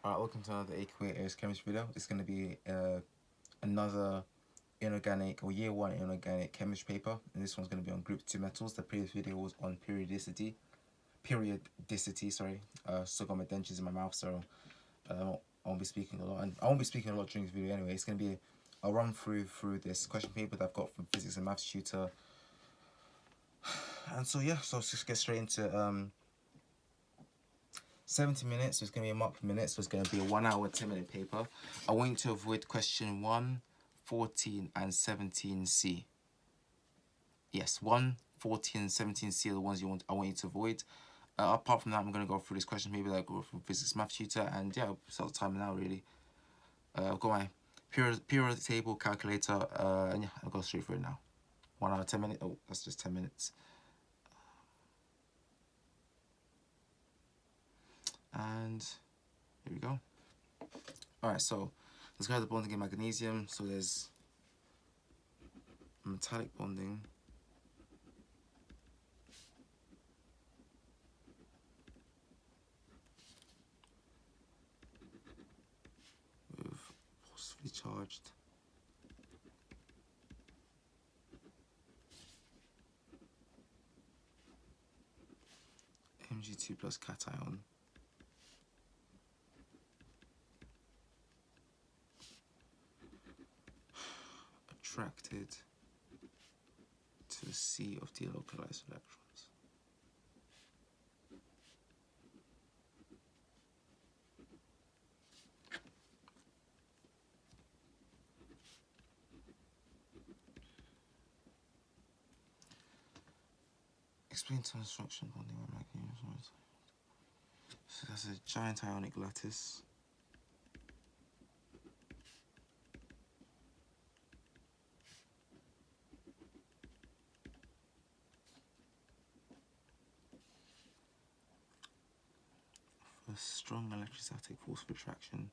Alright, welcome to another AQA AS Chemistry video. It's going to be another inorganic or year 1 inorganic chemistry paper, and this one's going to be on group 2 metals. The previous video was on periodicity. Still got my dentures in my mouth, so I won't be speaking a lot, and I won't be speaking a lot during this video anyway. It's going to be a run through this question paper that I've got from physics and maths tutor. And so yeah, so let's just get straight into 70 minutes, so it's going to be a mark per minute, so it's going to be a 1 hour 10-minute paper. I want you to avoid question 1, 14 and 17C. Yes, 1, 14 and 17C are the ones I want you to avoid. Apart from that, I'm going to go through this question paper that I got from physics math tutor, and yeah, I'll start the timer now really. I've got my periodic table calculator, and yeah, I'll go straight through it now. 1 hour 10 minutes, oh, that's just 10 minutes. And here we go. Alright, so let's go to the bonding in magnesium. So there's metallic bonding. With positively charged. Mg2 plus cation. Attracted to the sea of delocalized electrons. Explain construction bonding by magnesium. So that's a giant ionic lattice. A strong electrostatic force of attraction.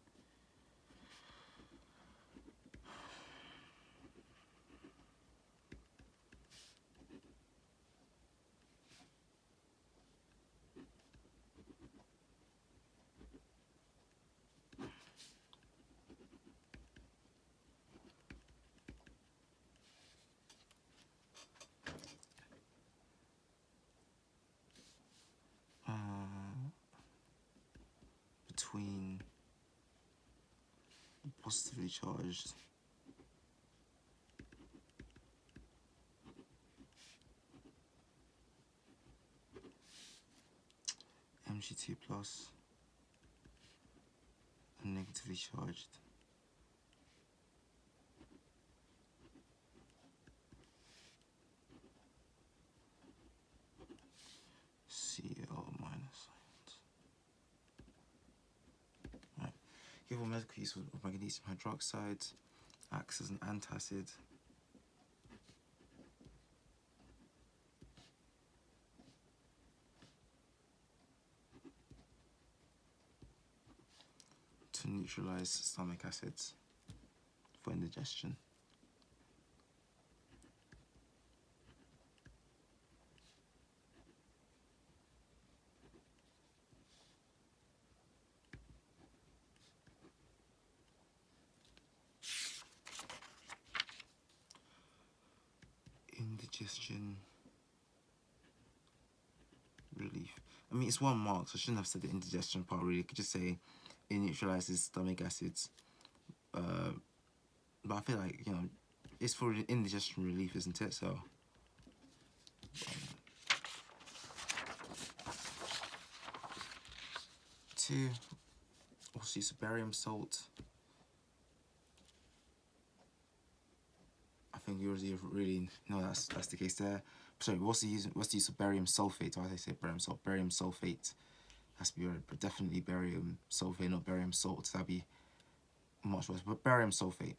Between positively charged Mg2 plus and negatively charged Cl minus. Right. Given medical use of magnesium hydroxide, acts as an antacid. To neutralize stomach acids for indigestion. Indigestion relief. I mean, it's 1 mark, so I shouldn't have said the indigestion part really. I could just say it neutralizes stomach acids. But I feel like, you know, it's for indigestion relief, isn't it? So, 2, also use of barium salt. I think you already really know that's the case there. Sorry, what's the use of barium sulfate? Why did I say barium salt? Barium sulfate has to be right, but definitely barium sulfate, not barium salt. That'd be much worse. But barium sulfate,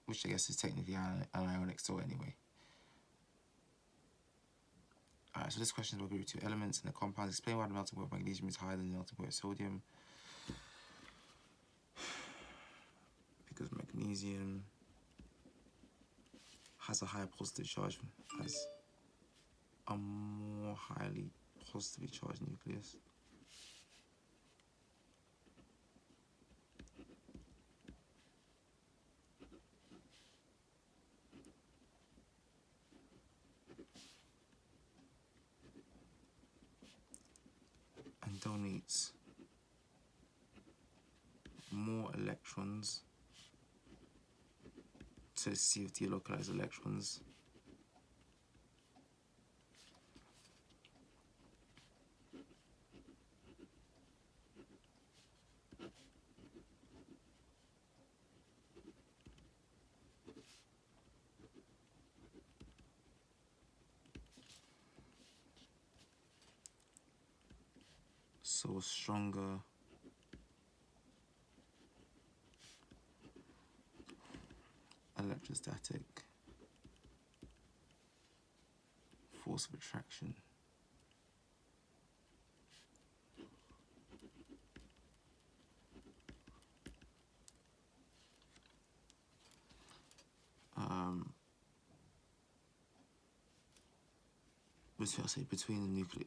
which I guess is technically an ionic salt anyway. Alright, so this question is about group 2 elements in the compounds. Explain why the melting point of magnesium is higher than the melting point of sodium. Because magnesium has a higher positive charge, has a more highly positively charged nucleus. donates more electrons to see if delocalized electrons so stronger electrostatic force of attraction.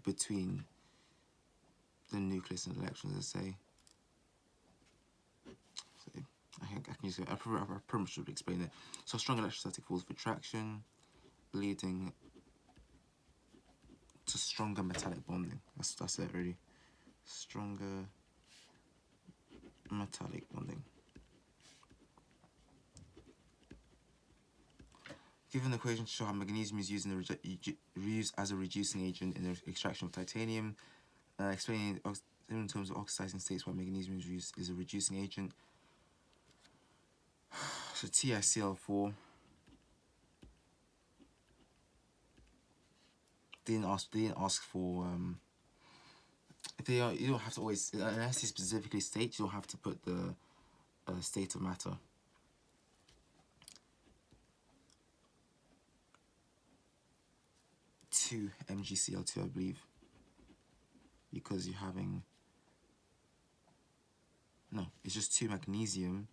Between the nucleus and electrons, let's say. So I can use it. I pretty much should explain it. So strong electrostatic force of attraction leading to stronger metallic bonding. That's it really. Stronger metallic bonding. Given the equation to show how magnesium is used as a reducing agent in the extraction of titanium, explaining in terms of oxidizing states why magnesium is used as a reducing agent. So TiCl4 didn't ask for you don't have to always, unless it specifically states, you don't have to put the state of matter. 2 MgCl2, I believe, because you're having, no, it's just 2 magnesium,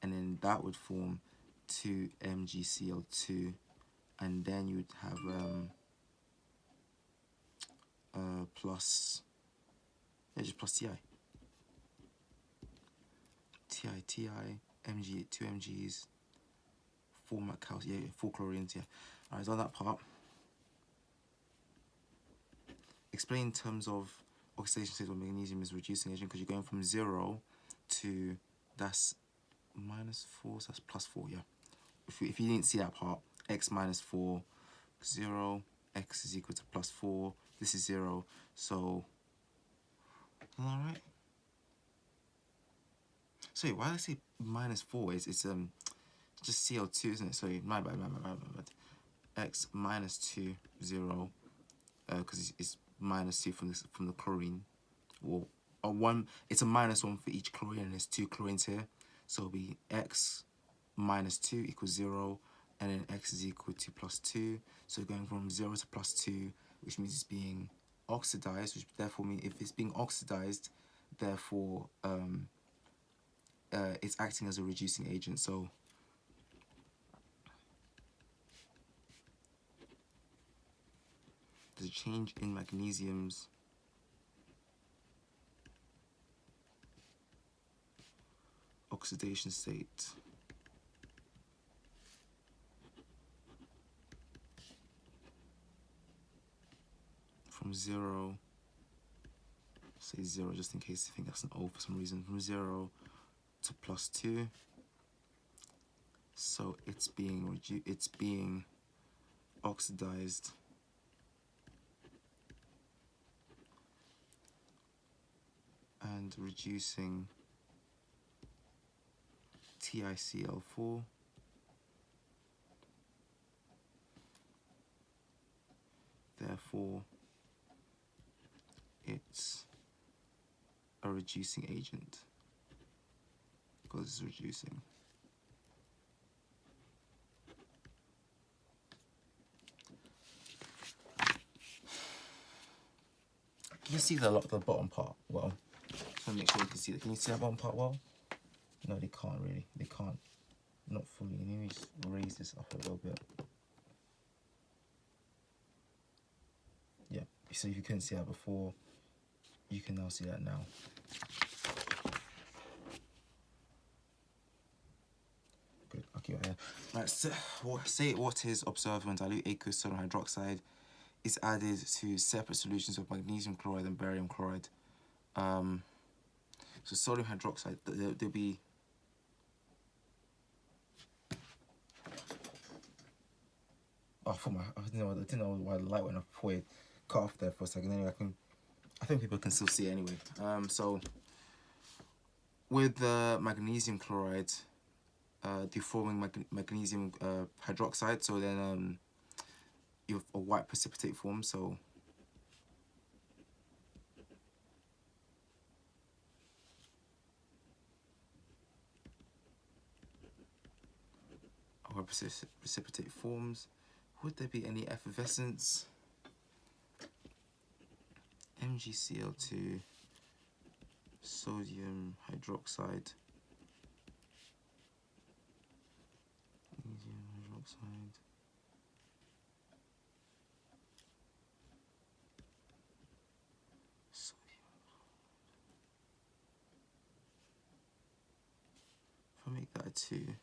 and then that would form 2 MgCl2, and then you would have just plus Ti, Mg, 2 Mgs, 4 calcium, yeah, 4 chlorines, yeah. Alright, so on that part, explain in terms of oxidation state of magnesium is reducing agent, because you're going from 0 to, that's -4, so that's +4, yeah. If you didn't see that part, x minus 4, 0, x is equal to +4, this is 0, so, alright. Sorry, why did I say -4? It's just Cl2, isn't it? Sorry, my bad. X minus 2, 0, because it's -2 from the chlorine. Well, it's a -1 for each chlorine, and there's 2 chlorines here. So it'll be x minus 2 equals 0, and then x is equal to +2. So going from 0 to +2, which means it's being oxidized, which therefore means if it's being oxidized, therefore it's acting as a reducing agent. So there's a change in magnesium's oxidation state from 0, say 0 just in case you think that's an O for some reason, from 0 to +2. So it's being oxidized and reducing TiCl4 therefore it's a reducing agent because it's reducing. Can you see the bottom part well? Just want to make sure you can see that. Can you see that bottom part well? No, they can't really. They can't. Not fully. Let me just raise this up a little bit. Yeah. So if you couldn't see that before, you can now see that now. Good. Okay. Yeah. Right. So, say what is observed when dilute aqueous sodium hydroxide is added to separate solutions of magnesium chloride and barium chloride. So sodium hydroxide, there'll be, oh, I didn't know why the light went off before it cut off there for a second. Anyway, I think people can still see it anyway. So with the magnesium chloride, deforming magnesium hydroxide, so then you have a white precipitate form. So a white precipitate forms. Would there be any effervescence? MgCl2, sodium hydroxide. Magnesium hydroxide. Sodium. If I make that a 2,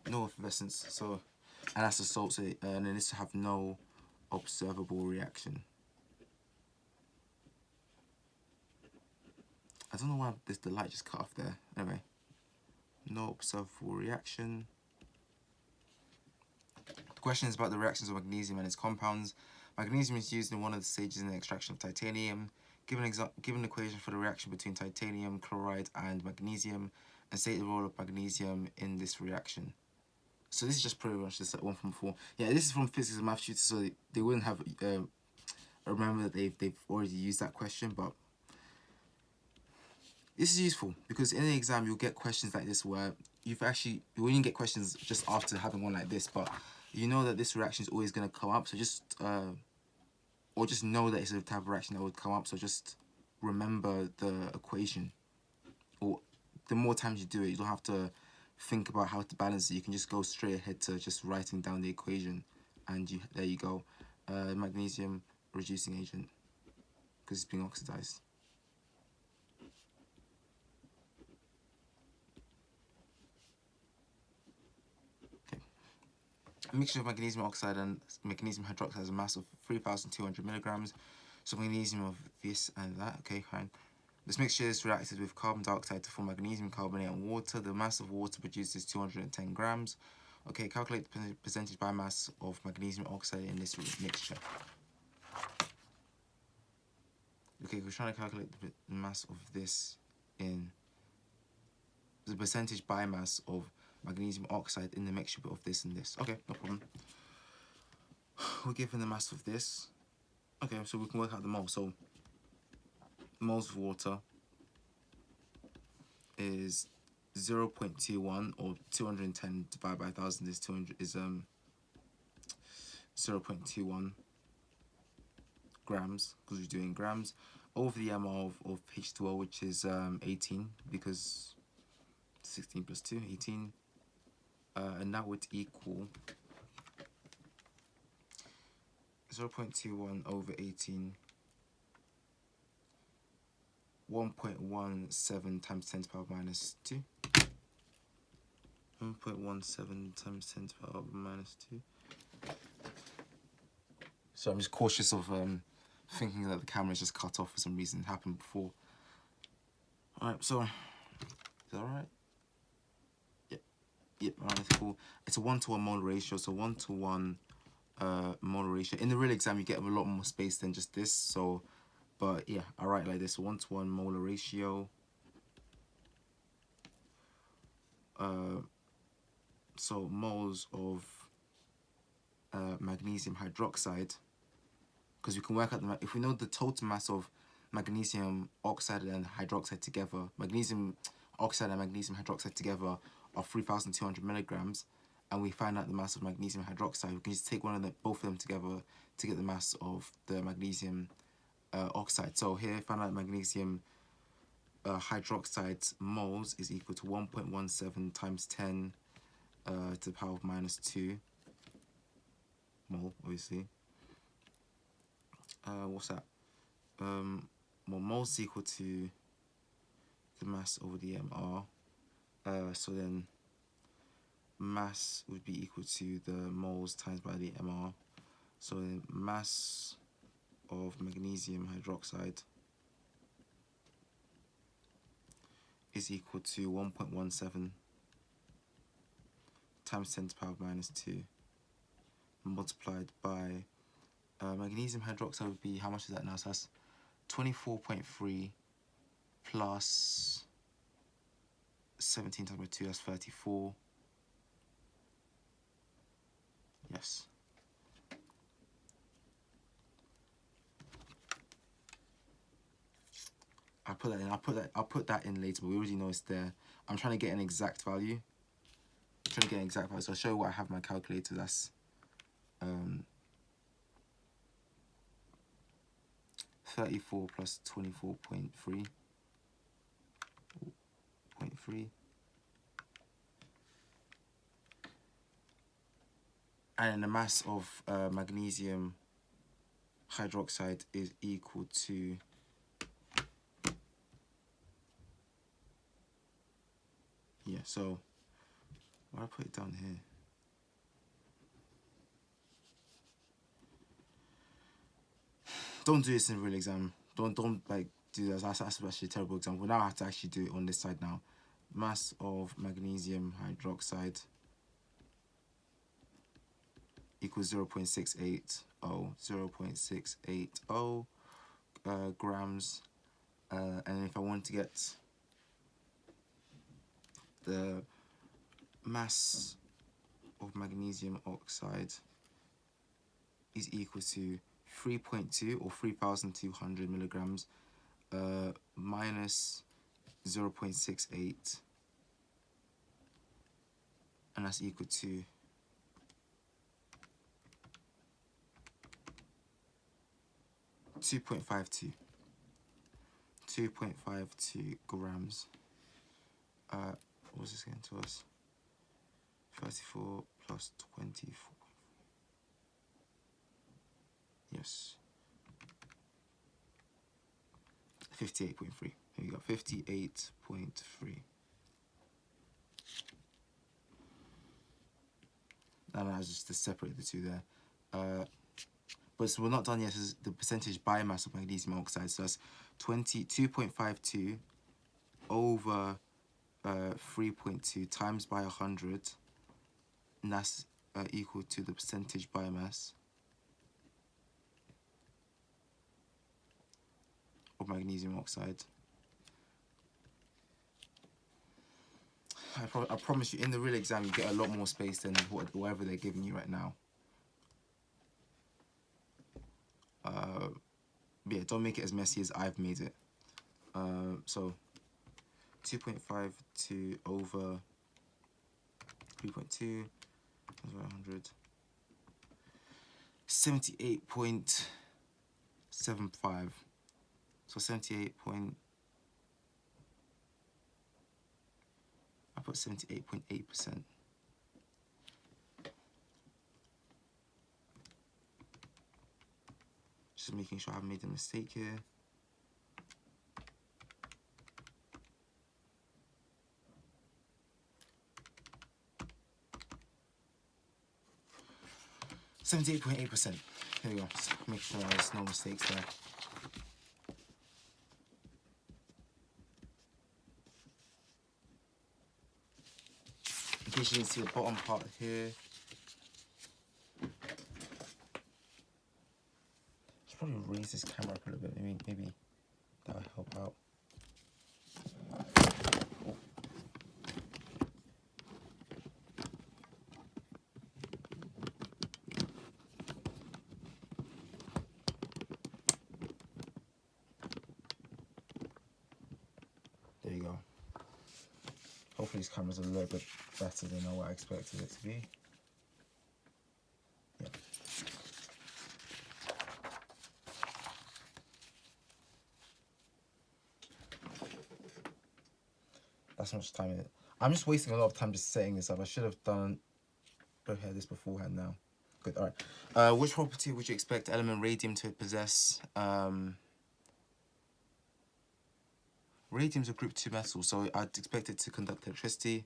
no effervescence. So, and that's a salt. So, and then this to have no observable reaction. I don't know why the light just cut off there. Anyway, no observable reaction. The question is about the reactions of magnesium and its compounds. Magnesium is used in one of the stages in the extraction of titanium. Given an equation for the reaction between titanium chloride and magnesium, and state the role of magnesium in this reaction. So this is just pretty much just like one from before. Yeah, this is from physics and math tutors, so they wouldn't have remember that they've already used that question, but this is useful because in the exam you'll get questions like this where you wouldn't get questions just after having one like this, but you know that this reaction is always going to come up, so just or just know that it's a type of reaction that would come up, so just remember the equation. Or the more times you do it, you don't have to think about how to balance it. You can just go straight ahead to just writing down the equation, and there you go. Magnesium reducing agent because it's being oxidized. Okay. A mixture of magnesium oxide and magnesium hydroxide has a mass of 3,200 milligrams. So magnesium of this and that. Okay, fine. This mixture is reacted with carbon dioxide to form magnesium carbonate and water. The mass of water produced is 210 grams. Okay, calculate the percentage biomass of magnesium oxide in this mixture. Okay, we're trying to calculate the mass of this in the percentage biomass of magnesium oxide in the mixture of this and this. Okay, no problem. We're given the mass of this. Okay, so we can work out the moles. So moles of water is 0.21, or 210 divided by 1,000 is 0.21 grams, because we're doing grams, over the mol of H2O, which is 18, because 16 plus 2, 18, and that would equal 0.21 over 18, 1.17 times 10 to the power minus 2. 1.17 times 10 to the power minus 2. So I'm just cautious of thinking that the camera is just cut off for some reason. It happened before. Alright, so, is that alright? Yep, alright, that's cool. It's a 1-to-1 molar ratio, so 1-to-1 molar ratio. In the real exam, you get a lot more space than just this, so, but yeah, I write like this, 1-to-1 molar ratio. So moles of magnesium hydroxide, because we can work out if we know the total mass of magnesium oxide and hydroxide together, magnesium oxide and magnesium hydroxide together are 3,200 milligrams, and we find out the mass of magnesium hydroxide, we can just take both of them together to get the mass of the magnesium oxide. So here, find out magnesium hydroxide moles is equal to 1.17 times 10 to the power of minus 2 mole, obviously. What's that? Well, moles is equal to the mass over the mR. So then mass would be equal to the moles times by the mR. So then mass of magnesium hydroxide is equal to 1.17 times 10 to the power minus 2 multiplied by magnesium hydroxide would be, how much is that now? So that's 24.3 plus 17 times by 2, that's 34. Yes. I'll put that in. I'll put that in later, but we already know it's there. I'm trying to get an exact value. So I'll show you what I have in my calculator. That's 34 plus 24.3. And the mass of magnesium hydroxide is equal to so why I put it down here? Don't do this in a real exam. Don't like do that. That's actually a terrible example. Now I have to actually do it on this side now. Mass of magnesium hydroxide equals 0.680. 0.680 grams. And if I want to get the mass of magnesium oxide is equal to 3.2 or 3,200 milligrams minus 0.68, and that's equal to 2.52 grams. What was this getting to us? 34 plus 24. Yes. 58.3. Here we go. 58.3. And that's just to separate the two there. But so we're not done yet. This is the percentage biomass of magnesium oxide. So that's 22.52 over 3.2 times by 100. And that's equal to the percentage biomass of magnesium oxide. I promise you, in the real exam, you get a lot more space than whatever they're giving you right now. Yeah, don't make it as messy as I've made it. So 2.52 over 3.2 times by 100. 78.75. So 78. I put 78.8%. Just making sure I haven't made a mistake here. %78.8%. Here we go. Just make sure there's no mistakes there. In case you didn't see the bottom part here. Should probably raise this camera up a little bit. Maybe that would help out. Oh. There you go. Hopefully this camera's a little bit better than what I expected it to be. Yeah. That's how much time it is. I'm just wasting a lot of time just setting this up. I should have done this beforehand now. Good, all right. Which property would you expect element radium to possess? Radium is a group 2 metal, so I'd expect it to conduct electricity.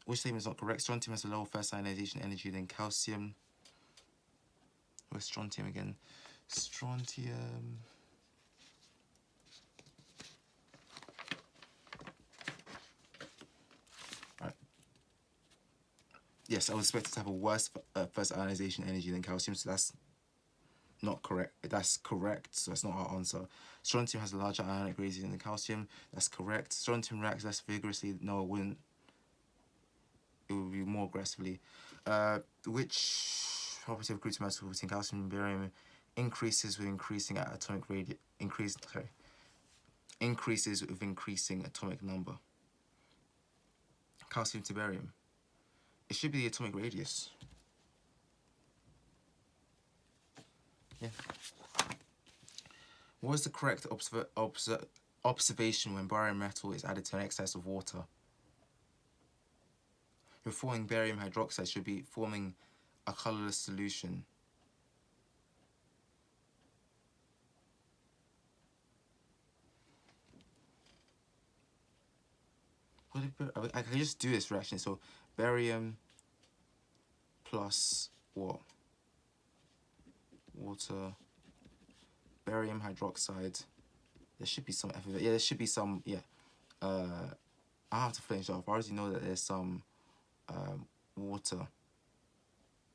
Which statement is not correct? Strontium has a lower first ionization energy than calcium. Where's strontium again? Strontium. Right. Yes, I was expected to have a worse first ionization energy than calcium, so that's not correct. That's correct, so that's not our answer. Strontium has a larger ionic gradient than calcium. That's correct. Strontium reacts less vigorously. No, it wouldn't. It would be more aggressively. Which property of group metal between calcium and barium increases with increasing atomic radius? Increases with increasing atomic number. Calcium to barium. It should be the atomic radius. Yeah. What is the correct observation when barium metal is added to an excess of water? You're forming barium hydroxide should be forming a colorless solution. I can just do this reaction. So barium plus what? Water. Barium hydroxide. There should be some effervescence. Yeah, there should be some. Yeah. I have to finish off. I already know that there's some water.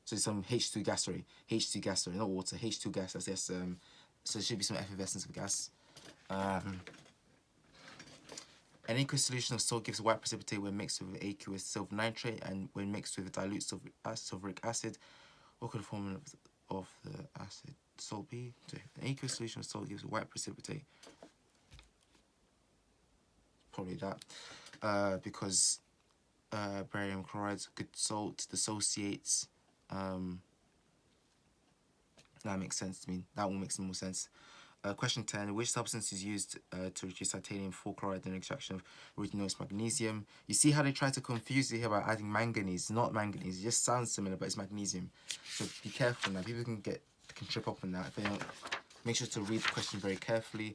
So some H2 gas, sorry. H2 gas, sorry, not water. H2 gas. That's yes. So there should be some effervescence of gas. An aqueous solution of salt gives a white precipitate when mixed with aqueous silver nitrate, and when mixed with dilute sulfuric acid. What could the formula of the acid salt be? So an aqueous solution of salt gives a white precipitate. Probably that, because barium chloride, good salt, dissociates. That makes sense to me. That one makes more sense. Question 10. Which substance is used to reduce titanium 4 chloride in extraction of rutinoids magnesium? You see how they try to confuse you here by adding manganese. Not manganese. It just sounds similar, but it's magnesium. So be careful now. People can trip up on that. If they don't, make sure to read the question very carefully.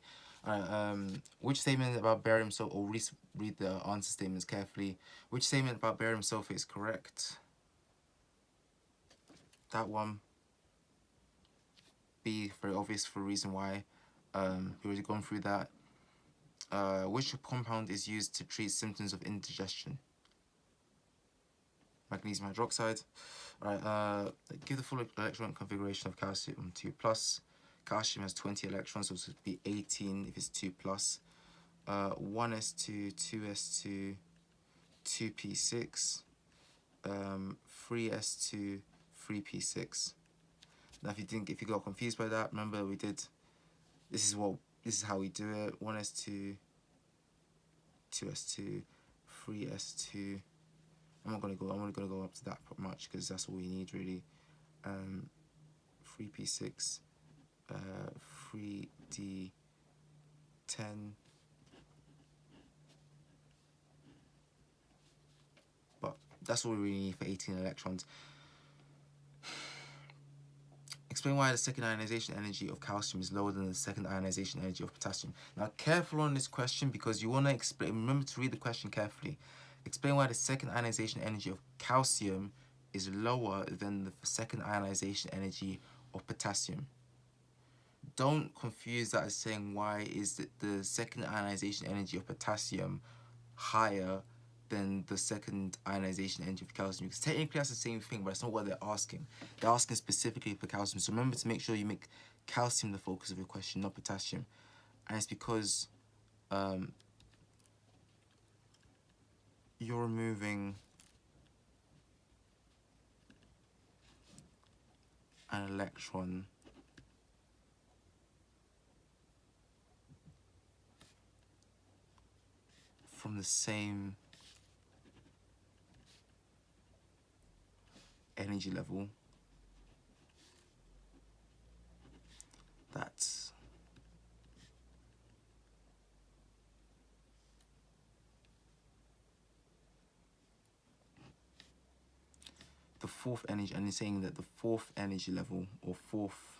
Which statement about barium sulfate, or read the answer statements carefully. Which statement about barium sulfate is correct? That one. B, very obvious for a reason why. We've already gone through that. Which compound is used to treat symptoms of indigestion? Magnesium hydroxide. Alright, give the full electron configuration of calcium 2 plus. Calcium has 20 electrons, so it would be 18 if it's 2 plus. 1s2, 2s2, 2p6, 3s2, 3p6. Now, if you got confused by that, remember we did. This is how we do it. 1s2, 2s2, 3s2. I'm only gonna go up to that much because that's all we need really. 3p6, 3d10. But that's all we really need for 18 electrons. Explain why the second ionization energy of calcium is lower than the second ionization energy of potassium. Now, careful on this question because you want to explain. Remember to read the question carefully. Explain why the second ionization energy of calcium is lower than the second ionization energy of potassium. Don't confuse that as saying why is the second ionization energy of potassium higher than the second ionization energy of calcium, because technically that's the same thing, but that's not what they're asking. They're asking specifically for calcium. So remember to make sure you make calcium the focus of your question, not potassium. And it's because you're removing an electron from the same energy level that's the fourth energy, and it's saying that the fourth energy level, or fourth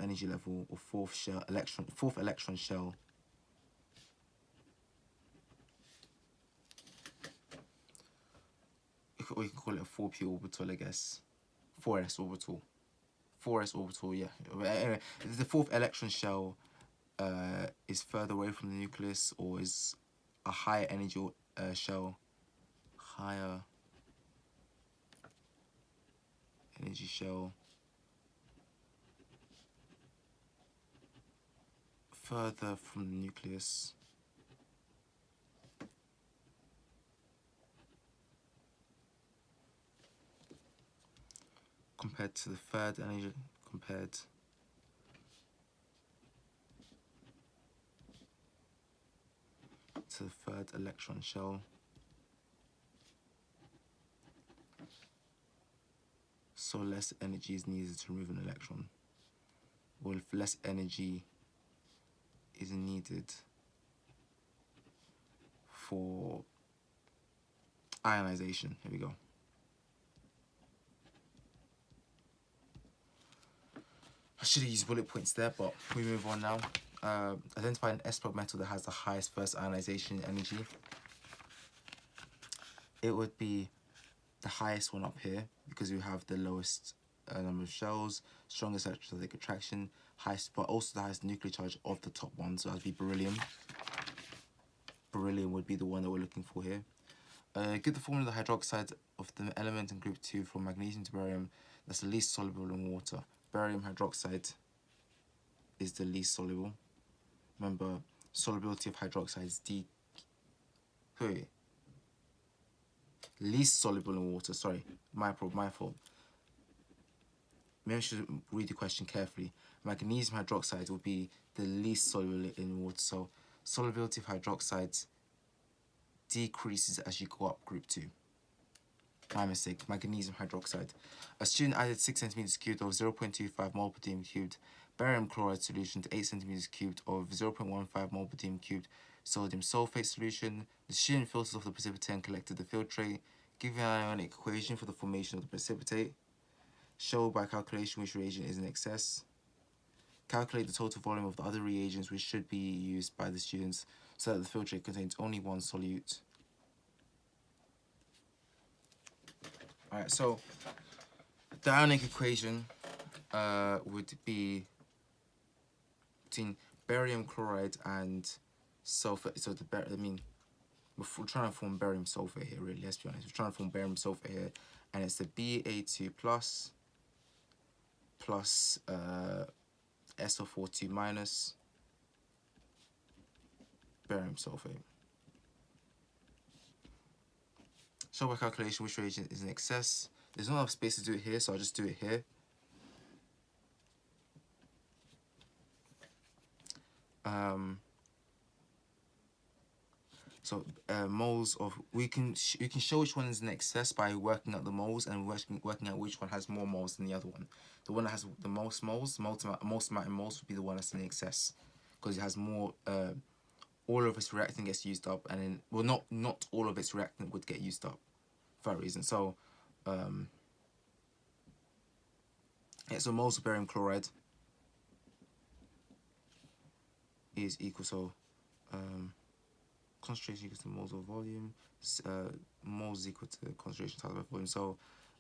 energy level, or fourth electron shell or you can call it a 4p orbital, I guess. 4s orbital. 4s orbital, yeah. Anyway, the fourth electron shell is further away from the nucleus, or is a higher energy shell, higher energy shell, further from the nucleus, compared to the third energy, compared to the third electron shell. So less energy is needed to remove an electron. Or if less energy is needed for ionization. Here we go. I should have used bullet points there, but we move on now. Identify an S-plus metal that has the highest first ionization energy. It would be the highest one up here, because we have the lowest number of shells, strongest electrostatic attraction, highest, but also the highest nuclear charge of the top one, so that would be beryllium. Beryllium would be the one that we're looking for here. Give the formula of the hydroxide of the element in group 2 from magnesium to barium that's the least soluble in water. Barium hydroxide is the least soluble. Remember, solubility of hydroxide is least soluble in water. Sorry, my fault. Maybe I should read the question carefully. Magnesium hydroxide will be the least soluble in water. So solubility of hydroxides decreases as you go up group 2. My mistake, magnesium hydroxide. A student added 6 centimeters cubed of 0.25 mole per dm cubed barium chloride solution to 8 centimeters cubed of 0.15 mole per dm cubed sodium sulfate solution. The student filters off the precipitate and collected the filtrate. Give an ionic equation for the formation of the precipitate. Show by calculation which reagent is in excess. Calculate the total volume of the other reagents which should be used by the students so that the filtrate contains only one solute. Alright, so the ionic equation would be between barium chloride and sulfate. So we're trying to form barium sulfate here, really, let's be honest. We're trying to form barium sulfate here, and it's the Ba2 plus SO42 minus barium sulfate. Show by calculation which reagent is in excess. There's not enough space to do it here, so I'll just do it here. Moles of we can show which one is in excess by working out the moles and working out which one has more moles than the other one. The one that has the most moles, most amount of moles, would be the one that's in excess, because it has more. All of its reactant gets used up, and then not all of its reactant would get used up for that reason. So so moles of barium chloride is equal concentration equals to moles of volume. Moles is equal to concentration times by volume. So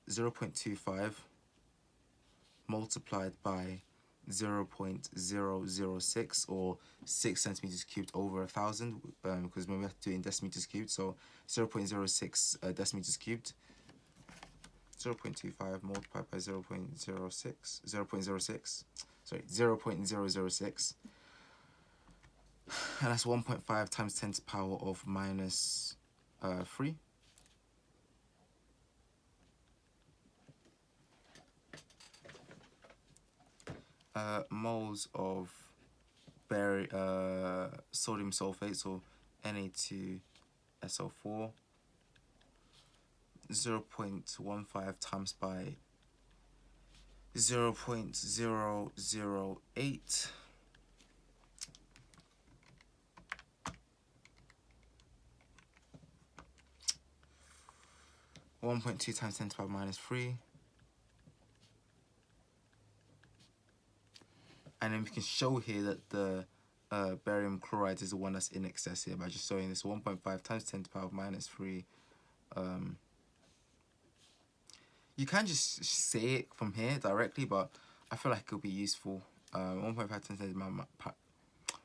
0.25 multiplied by 0.006, or 6 centimeters cubed over 1,000, because we have to do it in decimeters cubed. So 0.06 decimeters cubed. 0.25 multiplied by 0.06. And that's 1.5 times 10 to the power of minus 3. Moles of sodium sulfate, so Na2SO4, 0.15 times by 0.008. 1.2 times 10 to the power minus 3. And then we can show here that the barium chloride is the one that's in excess here by just showing this 1.5 times 10 to the power minus 3. You can just say it from here directly, but I feel like it could be useful. 1.5 times 10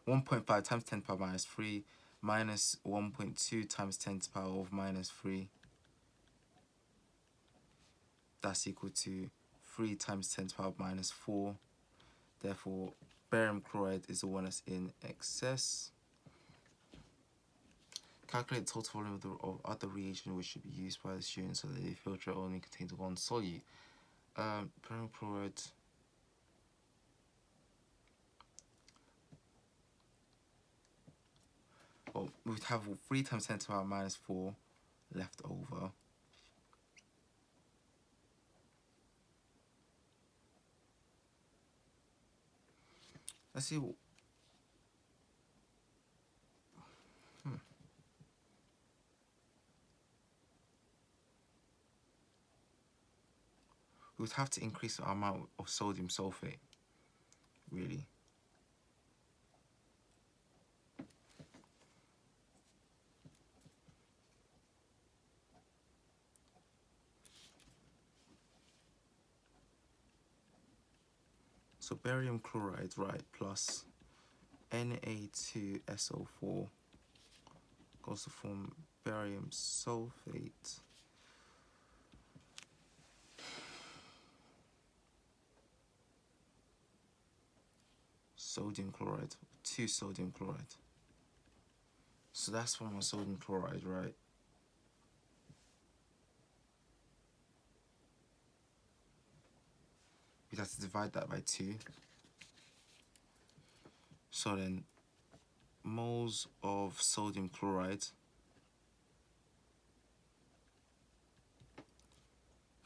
1.5 times 10 to the power minus 3 minus 1.2 times 10 to the power of minus 3. That's equal to 3 times 10 to the power of minus 4. Therefore, barium chloride is the one that's in excess. Calculate the total volume of other reagent which should be used by the student so that the filter only contains one solute. Barium chloride. Well, we would have 3 times 10 to the power minus 4 left over. Let's see. We would have to increase our amount of sodium sulfate, really. So barium chloride, right, plus Na2SO4 goes to form barium sulfate. Sodium chloride, 2 sodium chloride. So that's from our sodium chloride, right? We have to divide that by 2. So then, moles of sodium chloride,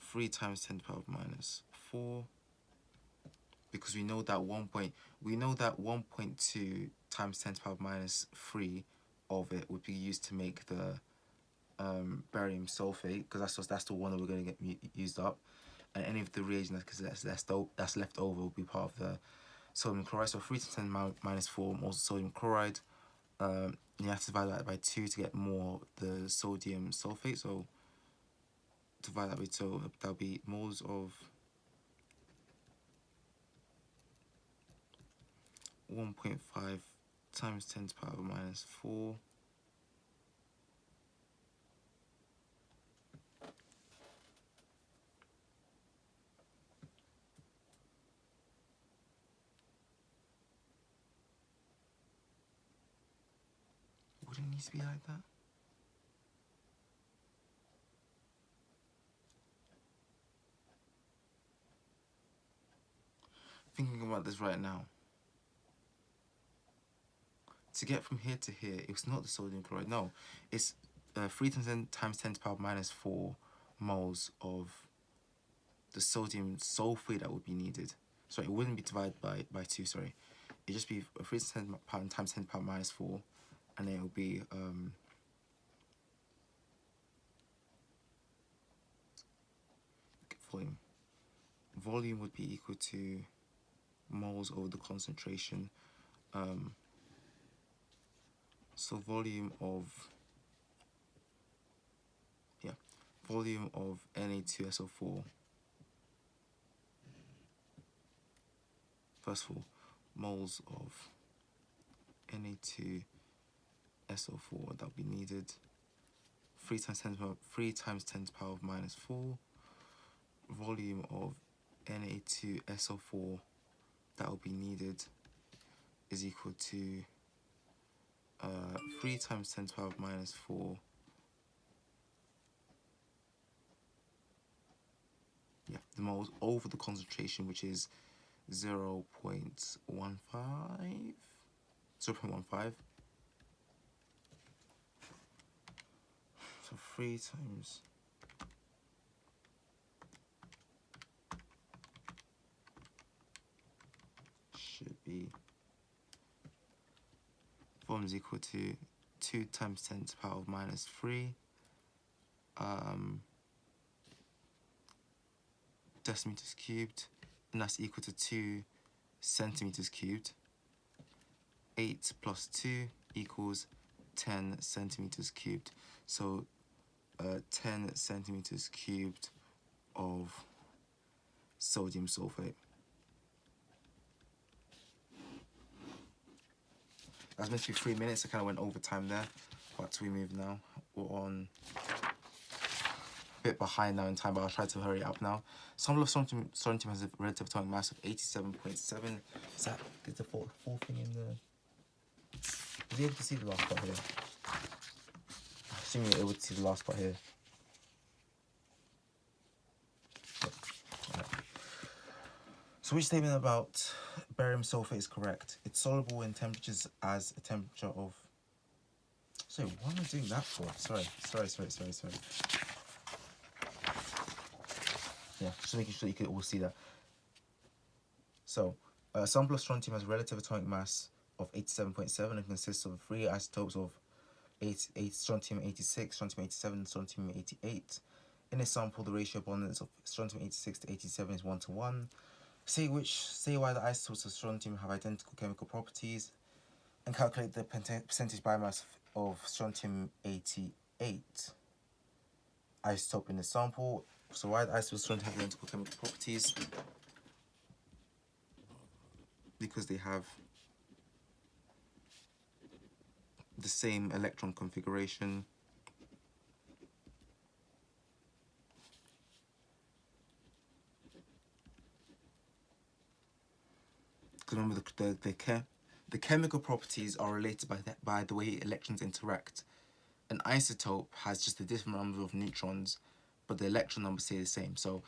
3 times 10 to the power of minus 4. Because we know that 1.2 times 10 to the power of minus 3 of it would be used to make the barium sulfate, because that's the one that we're going to get used up, and any of the reagent that's left over will be part of the sodium chloride. So 3 to 10 minus 4 moles of sodium chloride. You have to divide that by 2 to get more the sodium sulfate. So divide that by 2, that'll be moles of 1.5 times 10 to the power minus 4. Would it need to be like that? Thinking about this right now. To get from here to here, it's not the sodium chloride. No, it's 3 times 10 to the power minus 4 moles of the sodium sulfate that would be needed. Sorry, it wouldn't be divided by 2, sorry. It'd just be 3 times 10 times 10 to the power minus 4, and then it would be volume. Volume would be equal to moles over the concentration. So volume of Na2SO4. First of all, moles of Na2SO4 that will be needed. 3 times 10 to the power of minus 4. Volume of Na2SO4 that will be needed is equal to 3 times 10 to the power of minus 4. Yeah, the moles over the concentration, which is 0.15. 0.15. So 3 times should be volume is equal to 2 times 10 to the power of minus 3 decimeters cubed, and that's equal to 2 centimeters cubed. 8 plus 2 equals 10 centimeters cubed. So 10 centimeters cubed of sodium sulfate. That's meant to be 3 minutes. I kind of went over time there, but we move now. We're on a bit behind now in time, but I'll try to hurry up now. Sample of strontium has a relative atomic mass of 87.7. Is that the fourth thing in the? Are you able to see the last part here? I assume you're able to see the last part here. Right. So which statement about barium sulfate is correct? It's soluble in temperatures as a temperature of... Sorry, what am I doing that for? Sorry. Yeah, just making sure you can all see that. So, a sample of strontium has a relative atomic mass of 87.7 and consists of 3 isotopes of strontium 86, strontium 87, strontium 88. In a sample, the ratio of abundance of strontium 86 to 87 is 1 to 1. Say why the isotopes of strontium have identical chemical properties, and calculate the percentage biomass of strontium 88 isotope in the sample. So why the isotopes of strontium have identical chemical properties? Because they have the same electron configuration. Because remember, the chemical properties are related by the way electrons interact. An isotope has just a different number of neutrons, but the electron numbers stay the same. So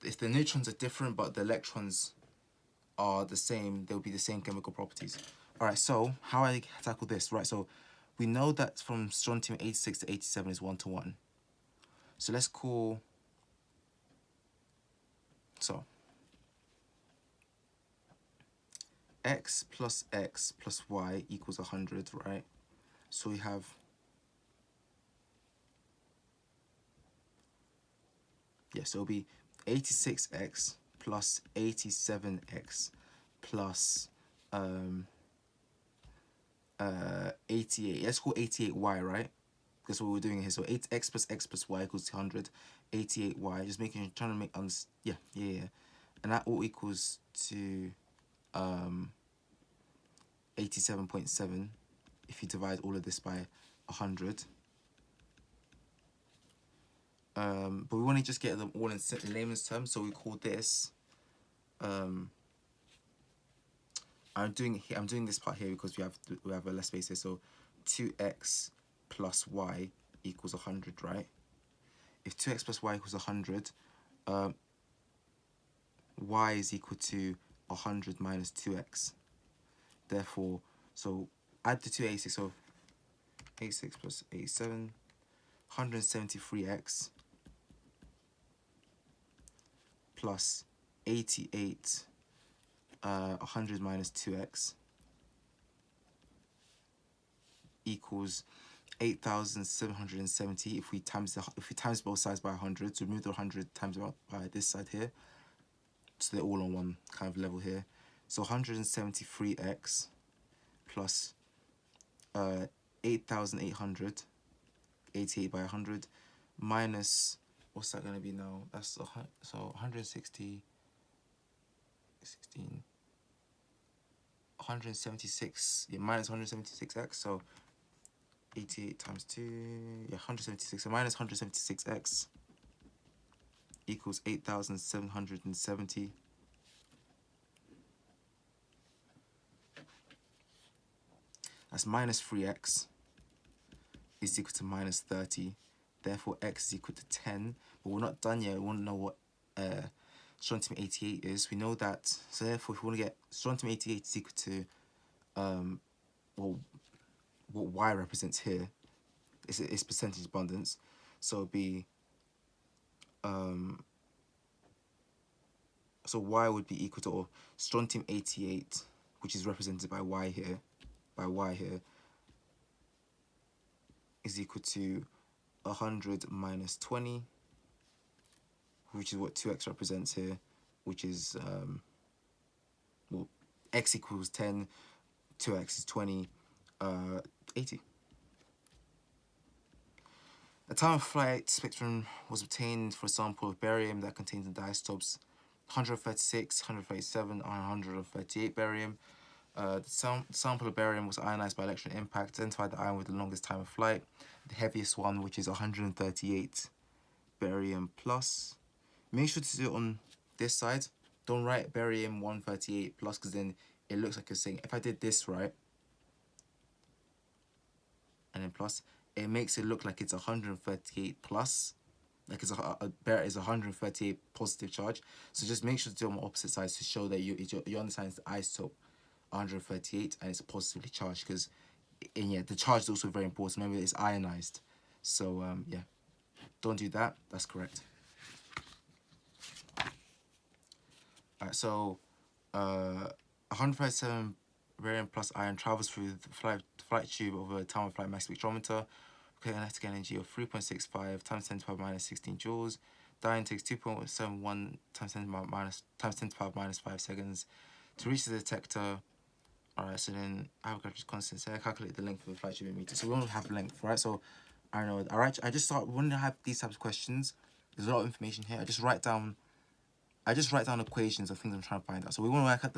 if the neutrons are different but the electrons are the same, they'll be the same chemical properties. Alright, so how I tackle this? Right, so we know that from strontium 86 to 87 is 1 to 1. So let's call... So x plus y equals 100, right? So we have... Yes, so it'll be 86x plus 87x plus 88. Let's call 88y, right? That's what we're doing here. So 8x plus x plus y equals 100. 88y. Just making, trying to make yeah. And that all equals to 87.7 if you divide all of this by 100. But we want to just get them all in layman's terms, so we call this. I'm doing this part here because we have a less space here. So 2x plus y equals 100, right? If 2x plus y equals 100, y is equal to 100 minus 2x. Therefore, so add the two 86, so 86 plus 87, 173x plus 88, 100 minus 2x equals 8,770 if we times both sides by 100. So remove the 100 times by this side here, so they're all on one kind of level here. So 173x plus 8,800, 88 by 100 minus, what's that going to be now? That's so 160, 16, 176, yeah, minus 176x. So 88 times 2, yeah, 176. So minus 176x equals 8,770. That's minus 3x is equal to minus 30. Therefore, x is equal to 10. But we're not done yet. We want to know what strontium 88 is. We know that. So therefore, if we want to get strontium 88 is equal to well, what y represents here is percentage abundance. So it'll be so y would be equal to, or strontium 88, which is represented by y here, is equal to 100 minus 20, which is what 2x represents here, which is well, x equals 10, 2x is 20, 80. A time of flight spectrum was obtained for a sample of barium that contains the isotopes 136, 137, and 138 barium. The sample of barium was ionized by electron impact. Identify the ion with the longest time of flight. The heaviest one, which is 138 barium plus. Make sure to do it on this side. Don't write barium 138 plus, because then it looks like you're saying, if I did this right, and then plus, it makes it look like it's 138 plus, like it's barium is 138 positive charge. So just make sure to do it on the opposite sides to show that you understand it's the isotope 138 and it's positively charged, because yeah, the charge is also very important. Remember, it's ionized. So yeah, don't do that. That's correct. Alright, so 157 barium plus ion travels through the flight tube over a time of flight mass spectrometer. Kinetic energy of 3.65 times 10 to the power minus 16 joules. Dyne takes 2.71 times 10 to the power minus 5 seconds to reach the detector. Alright, so then Avogadro's constant. So I calculate the length of the flight tube in meters. So we don't have length, right? So I don't know. Alright, I just start when I have these types of questions. There's a lot of information here. I just write down equations of things I'm trying to find out. So we want to work out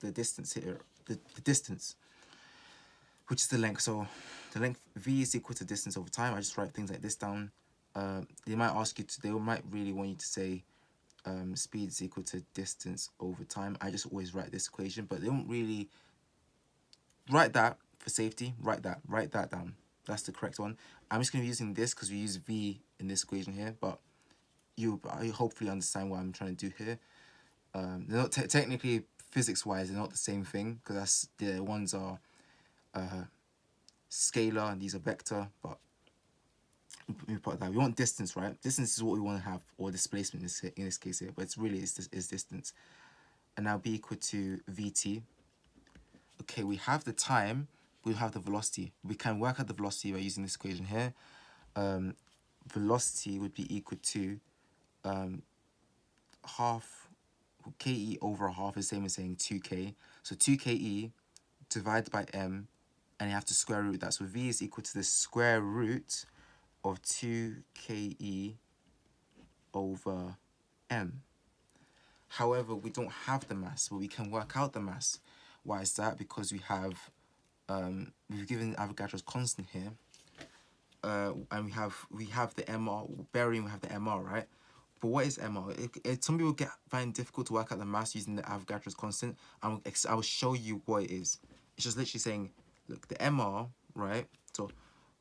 the distance here, the distance, which is the length. So the length v is equal to distance over time. I just write things like this down. They might ask you to, they might really want you to say speed is equal to distance over time. I just always write this equation, but they don't really write that for safety. Write that down. That's the correct one. I'm just going to be using this because we use v in this equation here, but you hopefully understand what I'm trying to do here. They're not technically physics-wise, they're not the same thing, because that's the ones are scalar and these are vector. But we put that. We want distance, right? Distance is what we want to have, or displacement in this case here. But it's really is distance, and now be equal to vt. Okay, we have the time. We have the velocity. We can work out the velocity by using this equation here. Velocity would be equal to half ke over half is the same as saying 2k. So 2ke divided by m, and you have to square root that. So v is equal to the square root of 2ke over m. However, we don't have the mass, but we can work out the mass. Why is that? Because we have we've given Avogadro's constant here, and we have the mr. Barium, we have the mr, right? But what is mr? Some people find it difficult to work out the mass using the Avogadro's constant. I will show you what it is. It's just literally saying, look, the mr, right? So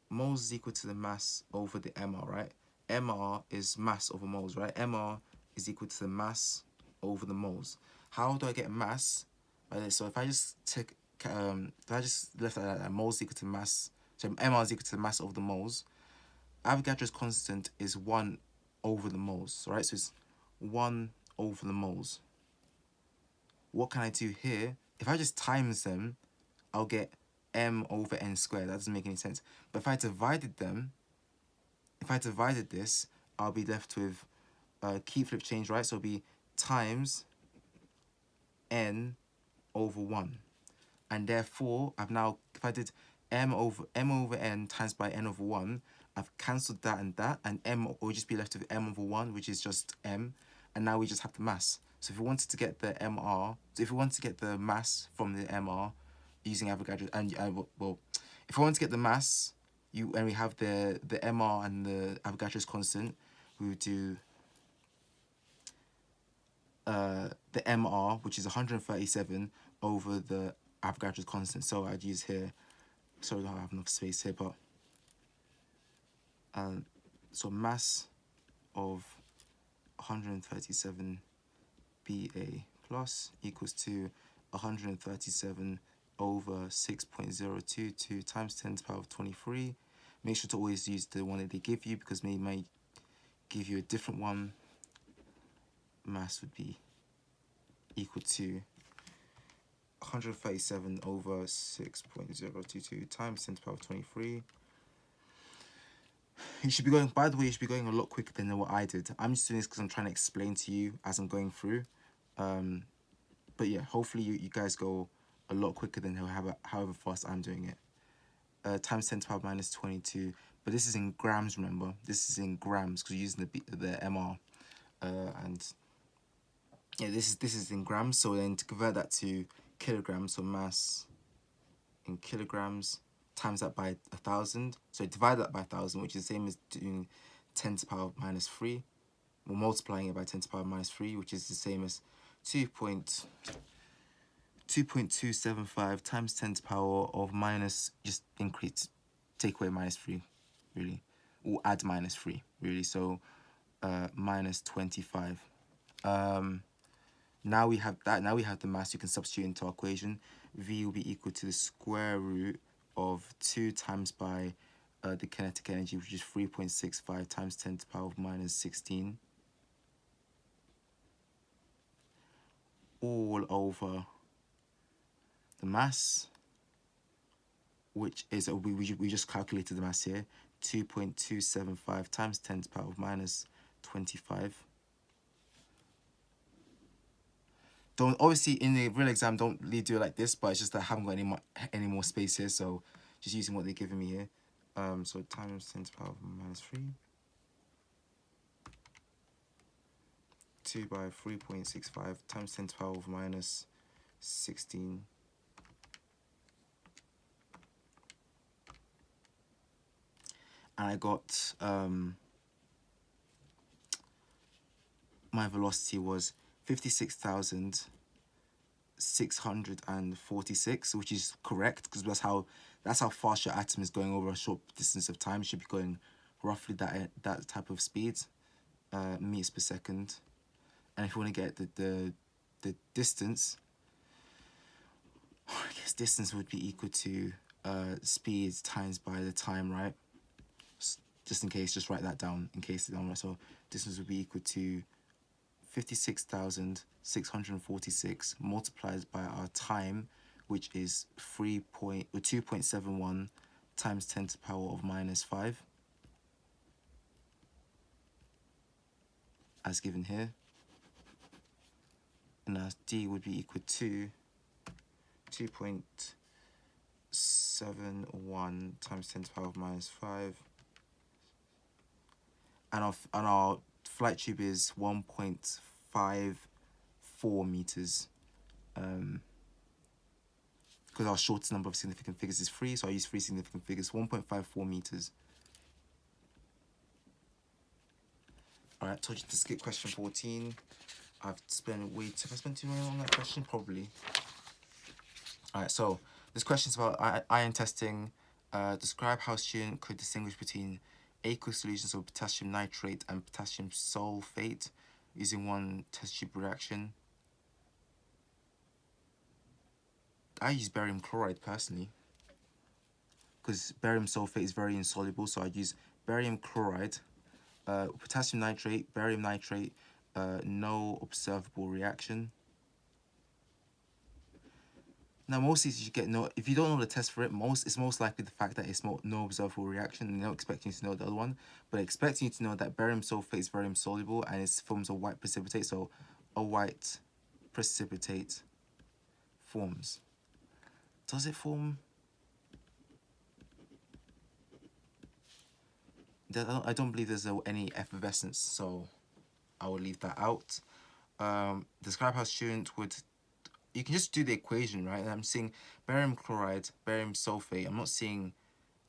moles is equal to the mass over the mr, right? Mr is mass over moles, right? Mr is equal to the mass over the moles. How do I get mass? Right, so if I just take, if I just left that moles equal to mass, so mr is equal to the mass over the moles, Avogadro's constant is 1 over the moles, right? So it's 1 over the moles. What can I do here? If I just times them, I'll get m over n squared. That doesn't make any sense. But if I divided them, if I divided this, I'll be left with key flip change, right? So it'll be times n over 1. And therefore, I've now, if I did m over n times by n over 1, I've cancelled that, and m will just be left with m over 1, which is just m. And now we just have the mass. So if we wanted to get the mr, so if we wanted to get the mass from the mr using Avogadro, well, if we want to get the mass, and we have the mr and the Avogadro's constant, we would do the mr, which is 137 over the Avogadro's constant. So I'd use here, sorry, I don't have enough space here, but so mass of 137 Ba plus equals to 137 over 6.022 times 10 to the power of 23. Make sure to always use the one that they give you, because they might give you a different one. Mass would be equal to 137 over 6.022 times 10 to the power of 23. You should be going, by the way, you should be going a lot quicker than what I did. I'm just doing this because I'm trying to explain to you as I'm going through. But yeah, hopefully you guys go a lot quicker than however fast I'm doing it. Times 10 to the power minus 22. But this is in grams, remember. This is in grams because you're using the mr. And yeah, this is in grams. So then to convert that to kilograms, so mass in kilograms, times that by 1,000. So divide that by 1,000, which is the same as doing 10 to the power minus 3. We're multiplying it by 10 to the power minus 3, which is the same as 2.275 times 10 to the power of minus, just increase, take away minus 3, really, or add minus 3, really. So minus 25. Now we have that. Now we have the mass. You can substitute into our equation. V will be equal to the square root of 2 times by the kinetic energy, which is 3.65 times 10 to the power of minus 16, all over the mass, which is, we just calculated the mass here, 2.275 times 10 to the power of minus 25. Don't, obviously in the real exam, don't really do it like this, but it's just that I haven't got any more space here, so just using what they're giving me here. So times 10 to the power of minus 3. 2 by 3.65 times 10 to the power of minus 16. And I got, my velocity was 56,646, which is correct, because that's how fast your atom is going over a short distance of time. It should be going roughly that type of speed, meters per second. And if you want to get the distance, I guess distance would be equal to speed times by the time, right? Just in case, just write that down in case it's right. So distance would be equal to 56,646 multiplied by our time, which is 2.71 times 10 to the power of minus 5, as given here. And our D would be equal to 2.71 times 10 to the power of minus 5. And our flight tube is 1.54 meters. Because our shortest number of significant figures is 3, so I use 3 significant figures, 1.54 meters. Alright, told you to skip question 14. Have I spent too long on that question? Probably. Alright, so this question is about ion testing. Describe how a student could distinguish between aqueous solutions of potassium nitrate and potassium sulfate using one test tube reaction. I use barium chloride personally, because barium sulfate is very insoluble, so I'd use barium chloride, potassium nitrate, barium nitrate, no observable reaction. Now, most of these you get no. If you don't know the test for it, it's most likely the fact that it's no observable reaction, and they're not expecting you to know the other one, but expecting you to know that barium sulfate is barium soluble and it forms a white precipitate. So, a white precipitate forms. Does it form? I don't believe there's any effervescence, so I will leave that out. Describe how a student would. You can just do the equation, right? And I'm seeing barium chloride, barium sulfate. I'm not seeing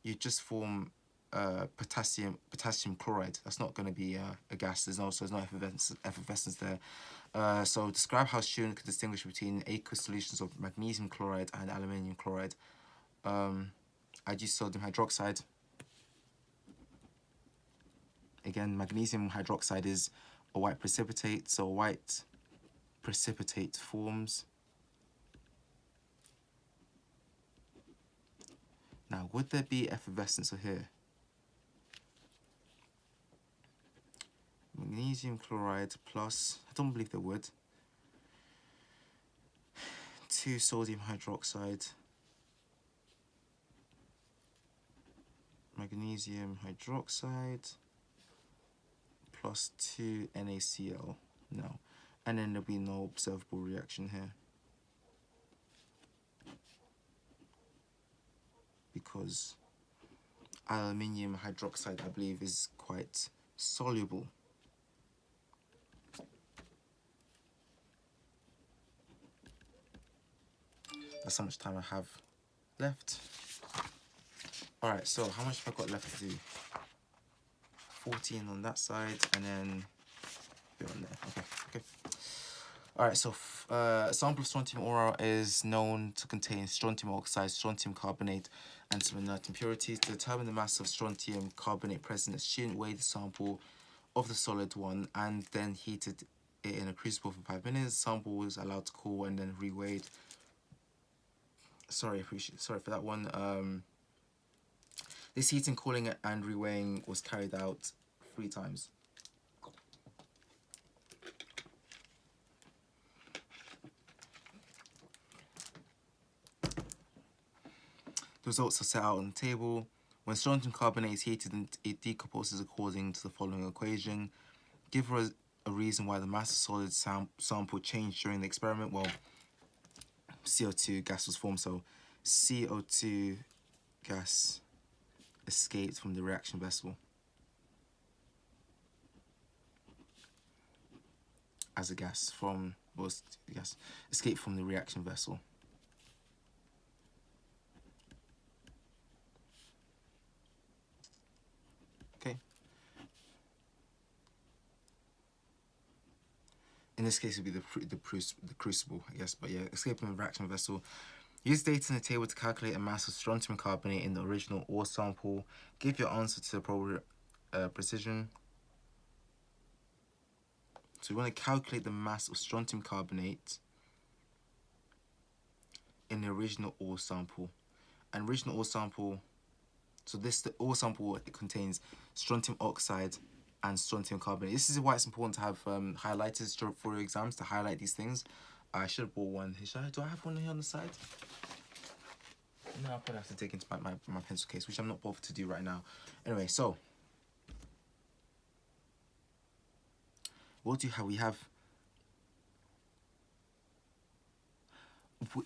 you just form potassium chloride. That's not going to be a gas. There's no effervescence there. So describe how a student could distinguish between aqueous solutions of magnesium chloride and aluminium chloride. I'd use sodium hydroxide. Again, magnesium hydroxide is a white precipitate, so a white precipitate forms. Now, would there be effervescence here? Magnesium chloride plus, I don't believe there would, 2 sodium hydroxide, magnesium hydroxide, plus 2 NaCl, no. And then there'll be no observable reaction here, because aluminium hydroxide, I believe, is quite soluble. That's how much time I have left. Alright, so how much have I got left to do? 14 on that side, and then a bit on there. Okay. Alright, so a sample of strontium ore is known to contain strontium oxide, strontium carbonate, and some inert impurities. To determine the mass of strontium carbonate present, the student weighed the sample of the solid one and then heated it in a crucible for 5 minutes. The sample was allowed to cool and then reweighed. Sorry for that one. This heating, cooling, and reweighing was carried out 3 times. The results are set out on the table. When strontium carbonate is heated, it decomposes according to the following equation. Give us a reason why the mass of solid sample changed during the experiment. Well, CO2 gas was formed, so CO2 gas escaped from the reaction vessel as a gas escaped from the reaction vessel. Okay. In this case, it would be the crucible, I guess. But yeah, escape from the reaction vessel. Use data in the table to calculate a mass of strontium carbonate in the original ore sample. Give your answer to the appropriate precision. So we want to calculate the mass of strontium carbonate in the original ore sample. And original ore sample, so the ore sample, it contains strontium oxide and strontium carbonate. This is why it's important to have highlighters for your exams, to highlight these things. I should have bought one. Do I have one here on the side? No, I'll probably have to dig into my pencil case, which I'm not bothered to do right now. Anyway, so what do you have? We have,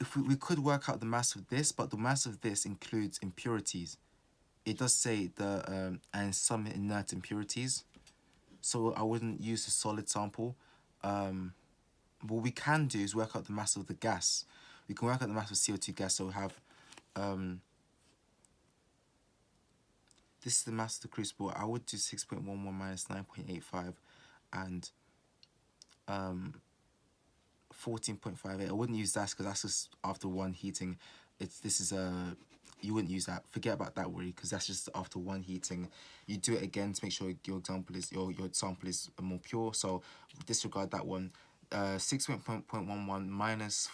if we could work out the mass of this, but the mass of this includes impurities. It does say and some inert impurities, so I wouldn't use a solid sample. What we can do is work out the mass of the gas. We can work out the mass of CO2 gas, so we have this is the mass of the crucible. I would do 6.11 minus 9.85 and 14.58. I wouldn't use that because that's just after one heating. You wouldn't use that. Forget about that worry, because that's just after one heating. You do it again to make sure your sample is more pure. So disregard that one. 16.11 minus.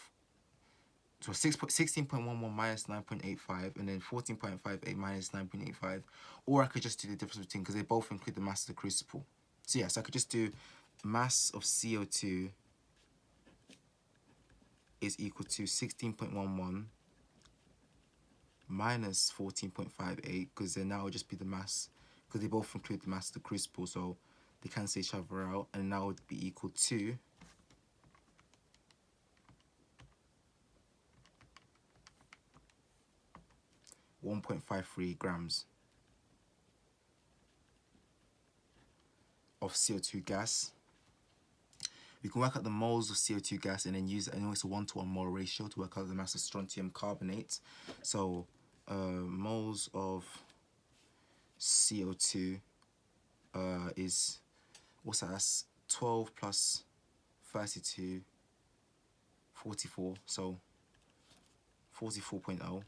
So 16.11 minus 9.85, and then 14.58 minus 9.85. Or I could just do the difference between, because they both include the mass of the crucible. So yes, I could just do mass of CO2 is equal to 16.11 minus 14.58, because then that would just be the mass, because they both include the mass of the crucible, so they cancel each other out, and that would be equal to 1.53 grams of CO2 gas. We can work out the moles of CO2 gas and then use it, and it's a 1-to-1 mole ratio to work out the mass of strontium carbonate. So moles of CO2 is, what's that? That's 12 plus 32, 44. So 44.0.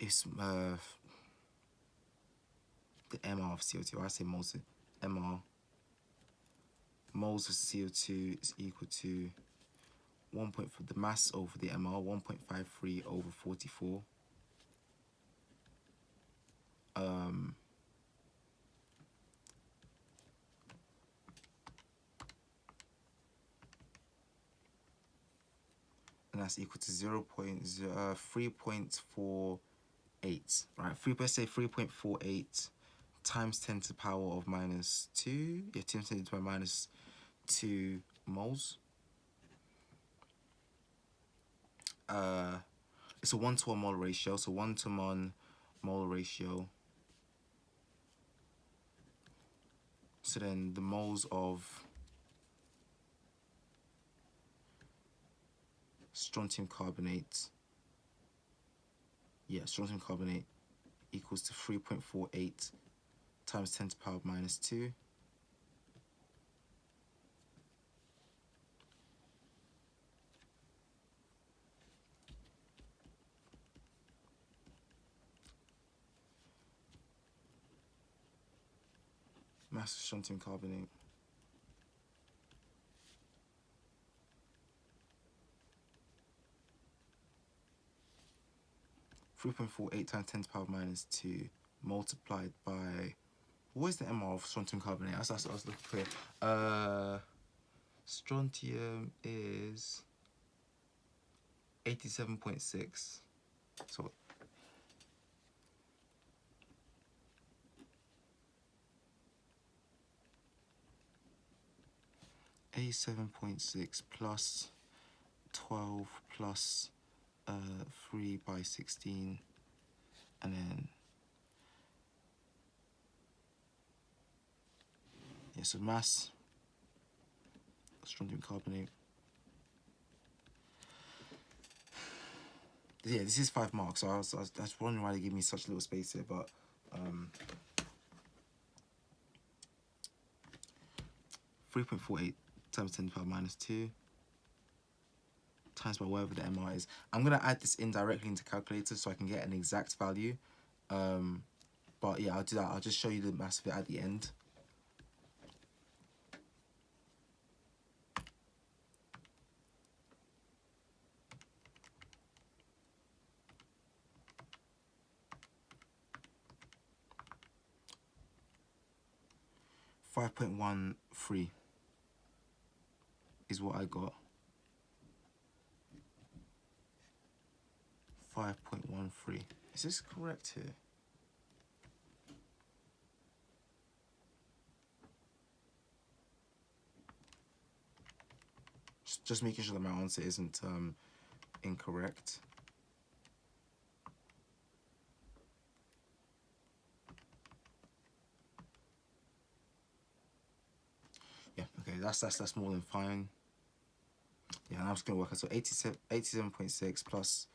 It's the MR of CO2. I say moles. MR. Moles of CO2 is equal to the mass over the MR, 1.53 over 44. And that's equal to 3.48, right? Let's say 3.48 times 10 to the power of minus 2. Yeah, 10 to the power minus 2 moles. It's a 1-to-1 mole ratio, so 1-to-1 mole ratio. So then the moles of strontium carbonate. Yeah, strontium carbonate equals to 3.48 times 10 to the power minus 2. Mass of strontium carbonate. (3.48 times 10 to the power minus 2 multiplied by, what is the MR of strontium carbonate? That's what I was looking for here. Strontium is 87.6. So 87.6 plus 12 plus 3 by 16, and then yeah, so mass strontium carbonate. Yeah, this is 5 marks. So I was wondering why they give me such little space here, but 3.48 times 10 to the power minus 2 times by whatever the MR is. I'm gonna add this in directly into calculator so I can get an exact value. But yeah, I'll do that. I'll just show you the mass of it at the end. .13 is what I got. 5.13. Is this correct here? Just making sure that my answer isn't incorrect. Yeah, okay, that's more than fine. Yeah, and I'm just gonna work out. So 87.6 plus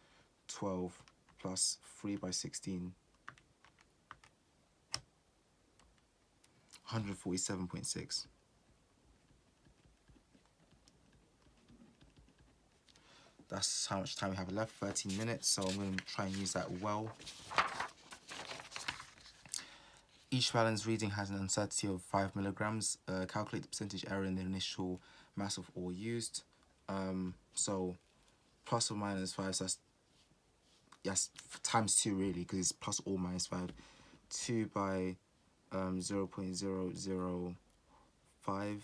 12 plus 3 by 16. 147.6. That's how much time we have left, 13 minutes, so I'm going to try and use that well. Each balance reading has an uncertainty of 5 milligrams. Calculate the percentage error in the initial mass of ore used. So plus or minus 5, so that's, yes, times 2 really, because it's plus or minus 5. 2 by 0.005,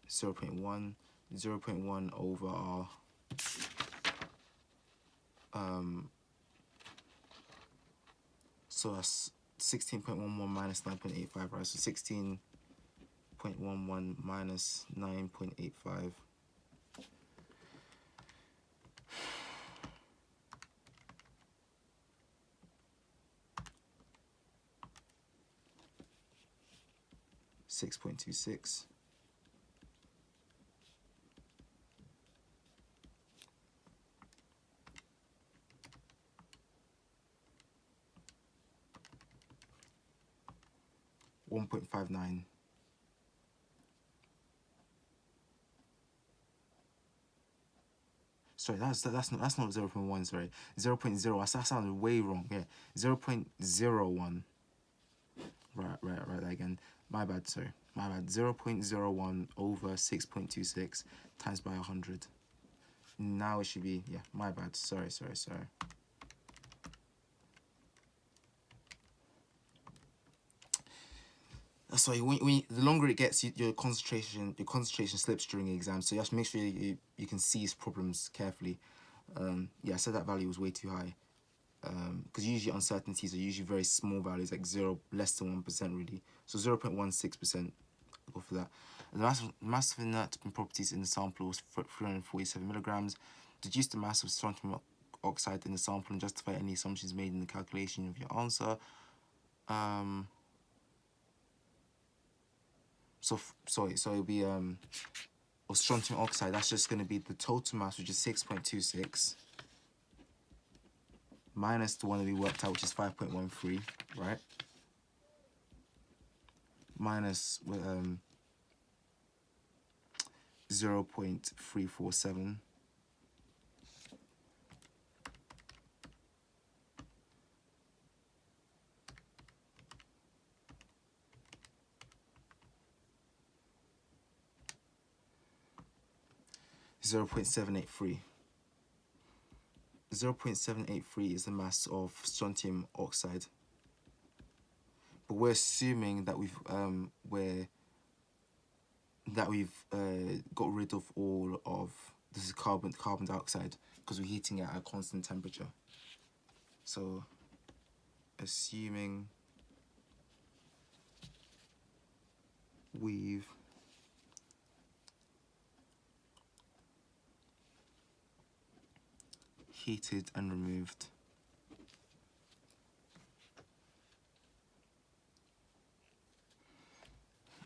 0.1, 0.1 over R. So that's 16.11 minus 9.85, right? So 16.11 minus 9.85. $6.26. $1.59. Sorry, that's not 0.1. Sorry, 0.0. That sounded way wrong. Yeah, 0.01. Right that again. My bad. Sorry, my bad. 0.01 over 6.26 times by 100. Now it should be, yeah, my bad. Sorry. That's why the longer it gets, your concentration slips during the exam. So you have to make sure you can seize problems carefully. Yeah, I said that value was way too high. Because usually uncertainties are usually very small values, like less than 1% really. So 0.16%. Go for that. And the mass of inert properties in the sample was 347 milligrams. Deduce the mass of strontium oxide in the sample and justify any assumptions made in the calculation of your answer. So it'll be of strontium oxide, that's just going to be the total mass, which is 6.26, minus the one that we worked out, which is 5.13, right? Minus 0.347. 0.783. 0.783 is the mass of strontium oxide. But we're assuming that we've got rid of all of this is carbon dioxide because we're heating it at a constant temperature. So assuming we've heated and removed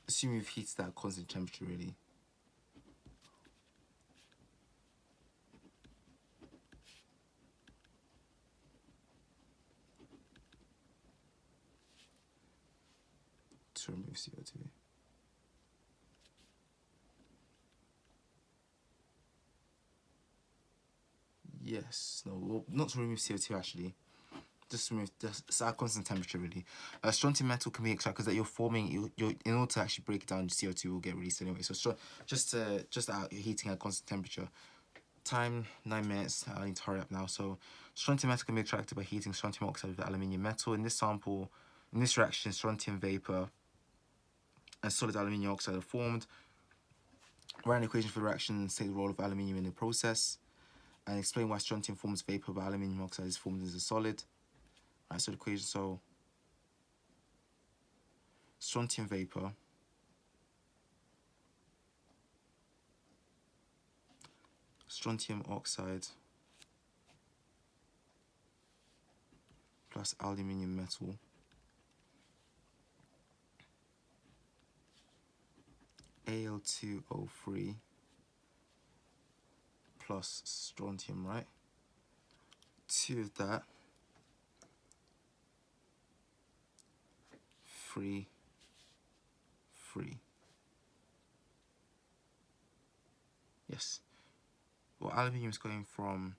assume we've heated at a constant temperature, really. To remove CO2. Yes, no, well, not to remove CO2 actually. Just remove just at constant temperature, really. Strontium metal can be extracted because that you're forming. You're in order to actually break it down, CO2 will get released anyway. So just out you're heating at constant temperature. Time 9 minutes. I need to hurry up now. So strontium metal can be extracted by heating strontium oxide with aluminium metal. In this sample, in this reaction, strontium vapor and solid aluminium oxide are formed. Write an equation for the reaction, state the role of aluminium in the process, and explain why strontium forms vapor but aluminium oxide is formed as a solid. Right, so the equation, so strontium vapor strontium oxide plus aluminium metal Al2O3 plus strontium, right? 2 of that, 3, 3. Yes. Well, aluminium is going from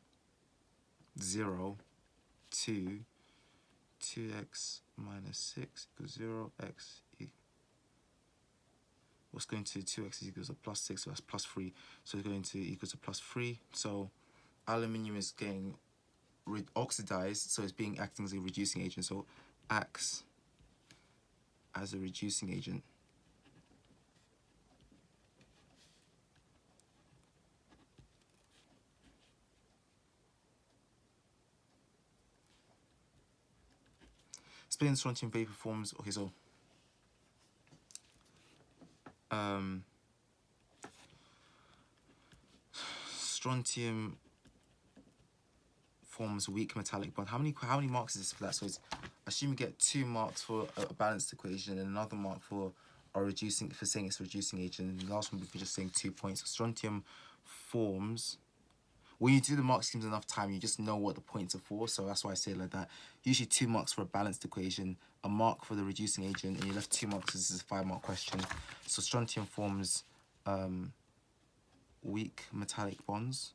0 to 2x minus 6 equals 0, x what's going to 2x is equals to plus 6, so that's plus 3. So it's going to equals to plus 3. So aluminium is getting oxidized, so it's acting as a reducing agent. So acts as a reducing agent. Explain strontium vapor forms. Okay, so strontium forms weak metallic bond. How many marks is this for that? So it's assume you get 2 marks for a balanced equation and another mark for saying it's a reducing agent. And the last one we're just saying 2 points. So strontium forms. When you do the mark schemes enough time, you just know what the points are for. So that's why I say it like that. Usually 2 marks for a balanced equation, a mark for the reducing agent, and you left 2 marks. This is a 5-mark question. So strontium forms weak metallic bonds.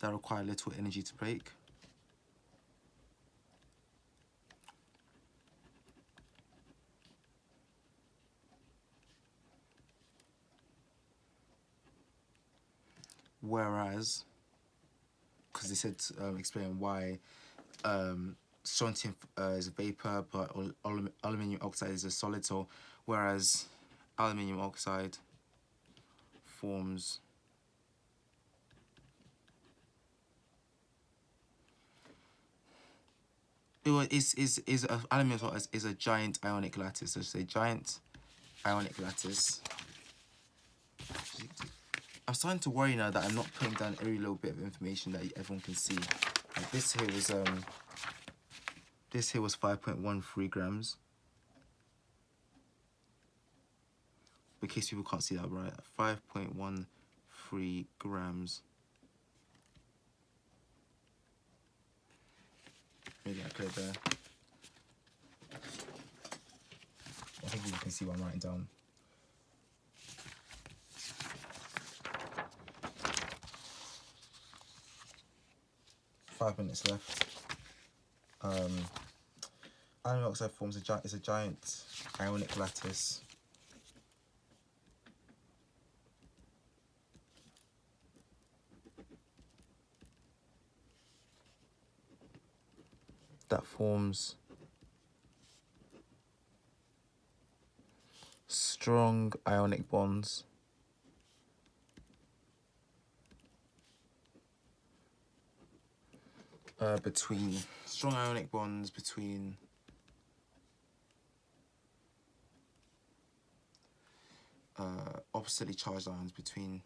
That require little energy to break. Whereas, because they said explain why strontium is a vapor, but aluminium oxide is a solid. So whereas aluminium oxide forms aluminium oxide is a giant ionic lattice. So it's a giant ionic lattice. I'm starting to worry now that I'm not putting down every little bit of information that everyone can see. Like this here was 5.13 grams. in case people can't see that, right? 5.13 grams. Maybe I clear there. I think you can see what I'm writing down. Five minutes left. Iron oxide forms is a giant ionic lattice. That forms strong ionic bonds between oppositely charged ions, between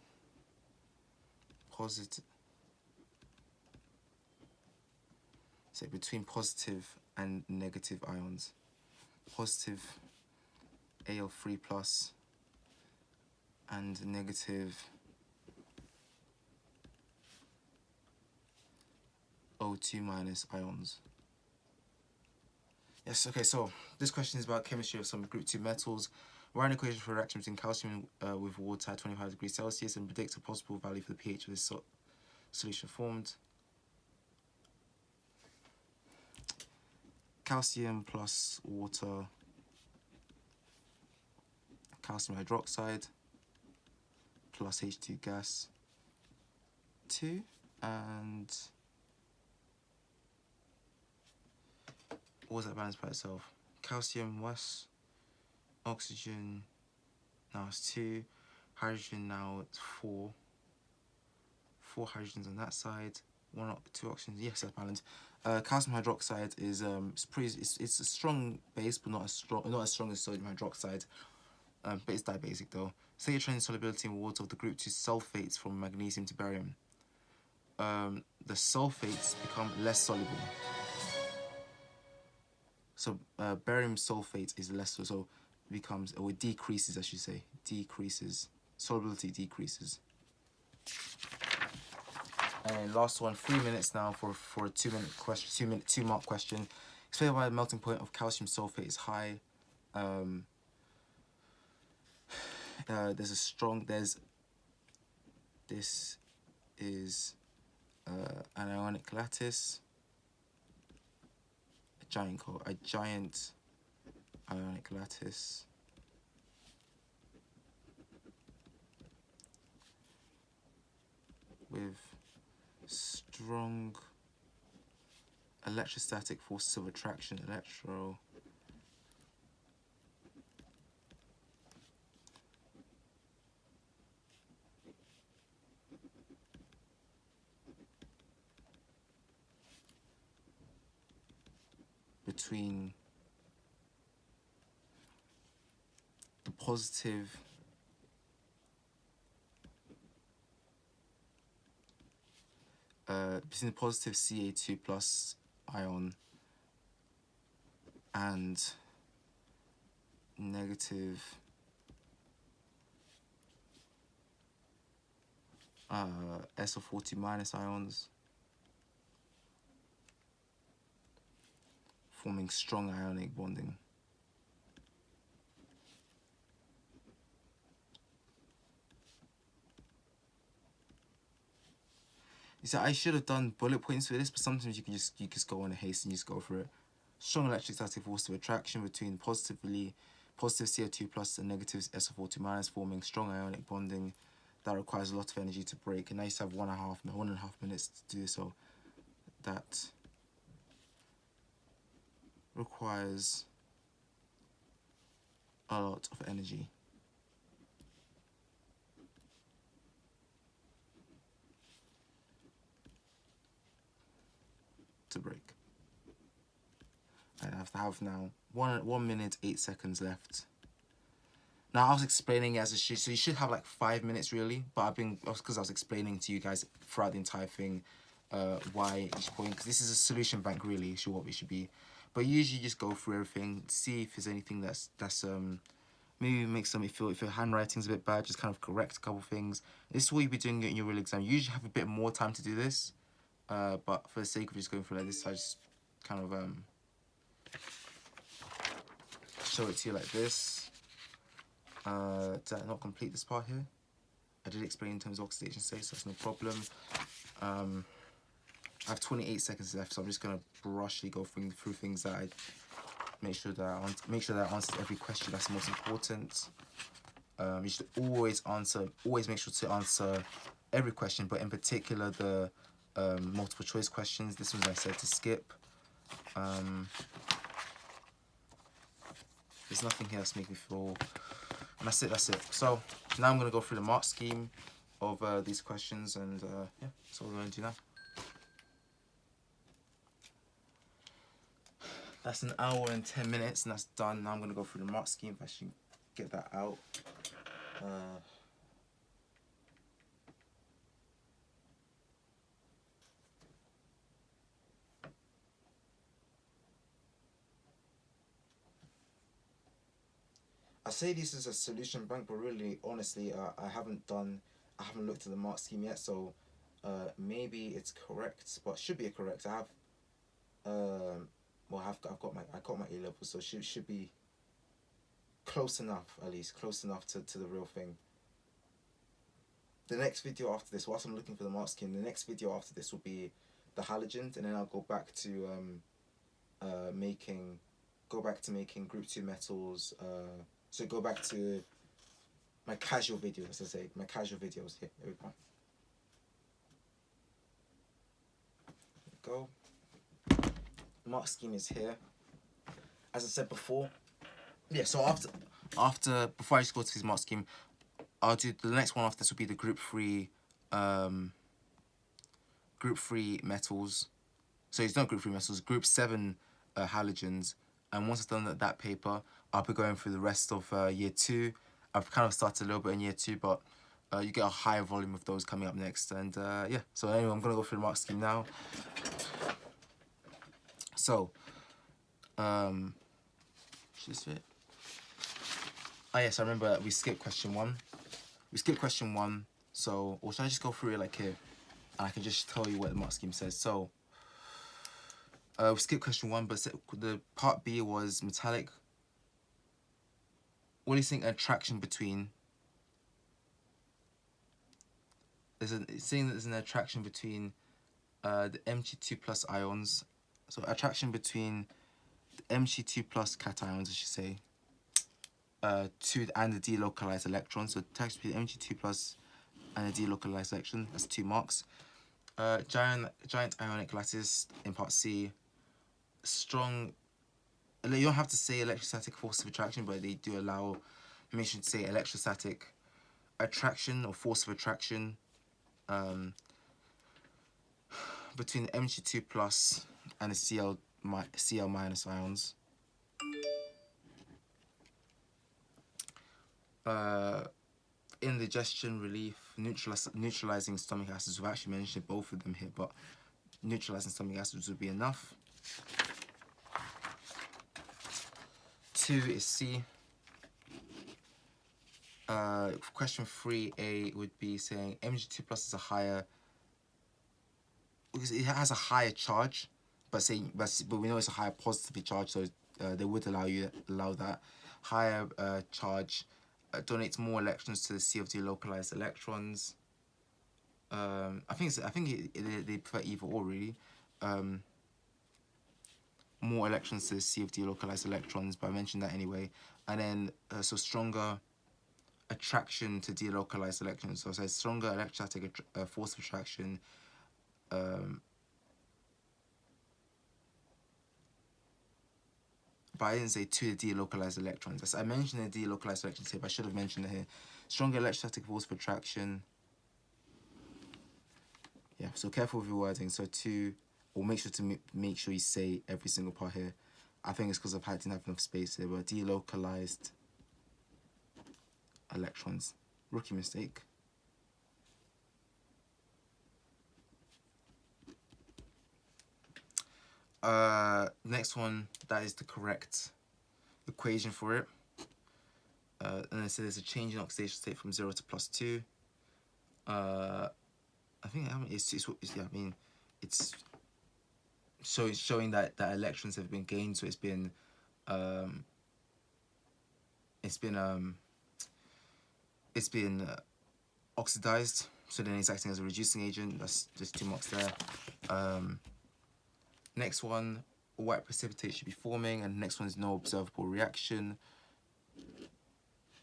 positive and negative ions. Positive Al3 plus and negative O2 minus ions. Yes, okay, so this question is about chemistry of some group 2 metals. Write an equation for a reaction between calcium with water at 25 degrees Celsius and predict a possible value for the pH of this solution formed. Calcium plus water, calcium hydroxide plus H2 gas 2, and what was that balance by itself? Calcium was oxygen, now it's 2, hydrogen now it's 4. 4 hydrogens on that side, 2 oxygens. Yes, that's balanced. Calcium hydroxide is it's a strong base, but not as strong as sodium hydroxide. But it's dibasic though. Say you're trying solubility in water of the group 2 sulfates from magnesium to barium. The sulfates become less soluble. So barium sulfate is less, so it becomes, or it decreases, I should say, decreases. Solubility decreases. And last one, 3 minutes now for a 2-minute question, 2-mark question. Explain why the melting point of calcium sulfate is high. This is an ionic lattice, a giant ionic lattice with strong electrostatic forces of attraction, between the positive Ca2 plus ion and negative SO40 minus ions, forming strong ionic bonding. You see, I should have done bullet points for this, but sometimes you just go on a haste and just go for it. Strong electrostatic force of attraction between positive CO2 plus and negative SO42 minus, forming strong ionic bonding that requires a lot of energy to break. And I used to have 1.5 minutes to do so. That requires a lot of energy to break. I have to have now 1 minute 8 seconds left. Now I was explaining it as a sheet, so you should have like 5 minutes really, but because I was explaining to you guys throughout the entire thing why each point, because this is a solution bank really, what we should be. But usually just go through everything, see if there's anything that's maybe make some, if your handwriting's a bit bad, just kind of correct a couple things. This is what you'll be doing in your real exam. You usually have a bit more time to do this, but for the sake of just going through like this, I just kind of show it to you like this. Did I not complete this part here? I did explain in terms of oxidation state, so that's no problem. I have 28 seconds left, so I'm just gonna brushly go through things that I make sure that I answered every question. That's the most important. You should always make sure to answer every question, but in particular the multiple choice questions. This one's I said to skip. There's nothing here that's making me feel, and that's it. So now I'm gonna go through the mark scheme of these questions, and yeah, that's what we're gonna do now. That's an hour and 10 minutes, and that's done. Now I'm gonna go through the mark scheme if I should get that out. I say this is a solution bank, but really, honestly, I haven't looked at the mark scheme yet, so maybe it's correct, but should be correct. I have, well, I got my A level, so should be close enough, at least close enough to the real thing. The next video after this, whilst I'm looking for the mark scheme, the next video after this will be the halogens, and then I'll go back to making group 2 metals. So go back to my casual videos, as I say, my casual videos. Here we go. There we go. Mark scheme is here. As I said before, yeah. So before I just go to his mark scheme, I'll do the next one after this will be the group 3 metals. So it's not group 3 metals, group 7 halogens. And once I've done that paper, I'll be going through the rest of year 2. I've kind of started a little bit in year 2, but you get a higher volume of those coming up next. And yeah, so anyway, I'm going to go through the mark scheme now. So, should this fit? Oh yes, I remember we skipped question 1. So, or should I just go through it like here? And I can just tell you what the mark scheme says. So, we skipped question 1, but the part B was metallic. What do you think attraction between? It's saying that there's an attraction between the Mg2 plus ions. So attraction between the Mg2 plus cations, I should say, and the delocalized electron. So attraction between Mg2 plus and the delocalized electron. That's 2 marks. Giant ionic lattice in part C. Strong. You don't have to say electrostatic force of attraction, but they do allow permission to say electrostatic attraction or force of attraction between the Mg2 plus and the Cl minus ions. Indigestion relief, neutralizing stomach acids. We've actually mentioned both of them here, but neutralizing stomach acids would be enough. 2 is C. Question 3A would be saying Mg2 plus is a higher, because it has a higher charge, but we know it's a higher positively charged, so they would allow that higher charge donates more electrons to the sea of delocalized electrons. I think they prefer either or really. More electrons to the sea of delocalized electrons, but I mentioned that anyway. And then so stronger attraction to delocalized electrons. So it says stronger electrostatic force of attraction. But I didn't say to the delocalized electrons. I mentioned the delocalized electrons here, but I should have mentioned it here. Stronger electrostatic force of attraction. Yeah, so careful with your wording. So or make sure you say every single part here. I think it's because I didn't have enough space here, but delocalized electrons. Rookie mistake. Next one, that is the correct equation for it. And then so there's a change in oxidation state from 0 to +2. I think yeah, I mean, it's showing that electrons have been gained, so it's been um, it's been oxidized, so then it's acting as a reducing agent. That's just 2 marks there. Next one, white precipitate should be forming, and the next one is no observable reaction.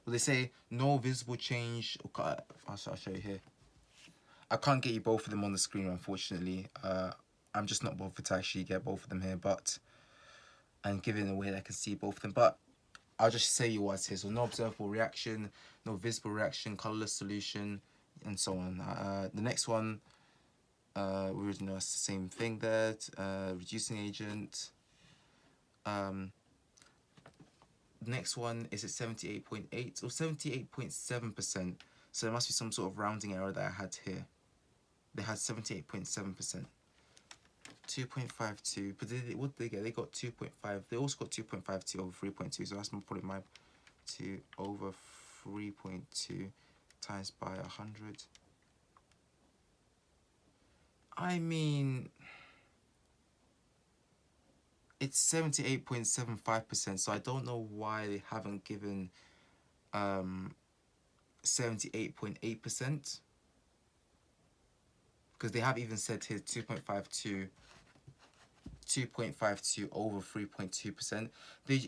Well, they say no visible change. I'll show you here. I can't get you both of them on the screen, unfortunately. I'm just not bothered to actually get both of them here, but and give it a way that I can see both of them. But I'll just say you what's here. So no observable reaction, no visible reaction, colorless solution, and so on. The next one, we already know it's the same thing there. Reducing agent. The next one is at 78.8 or 78.7%. So there must be some sort of rounding error that I had here. They had 78.7%. 2.52, but what did they get? They got 2.5. They also got 2.52 over 3.2. So that's probably my 2 over 3.2 times by 100. I mean, it's 78.75%. So I don't know why they haven't given 78.8%, because they have even said here 2.52 over 3.2%.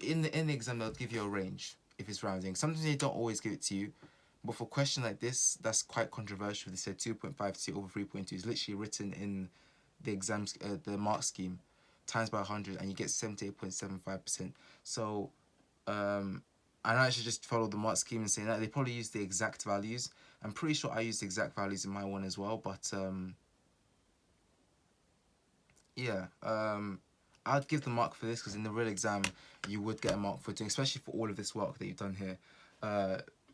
In the exam they'll give you a range if it's rounding. Sometimes they don't always give it to you, but for a question like this, that's quite controversial. They said 2.52 over 3.2 is literally written in the exams, the mark scheme, times by 100, and you get 78.75%. So I actually just follow the mark scheme and say that they probably use the exact values. I'm pretty sure I used the exact values in my one as well, but yeah, I'd give the mark for this, because in the real exam you would get a mark for doing, especially for all of this work that you've done here.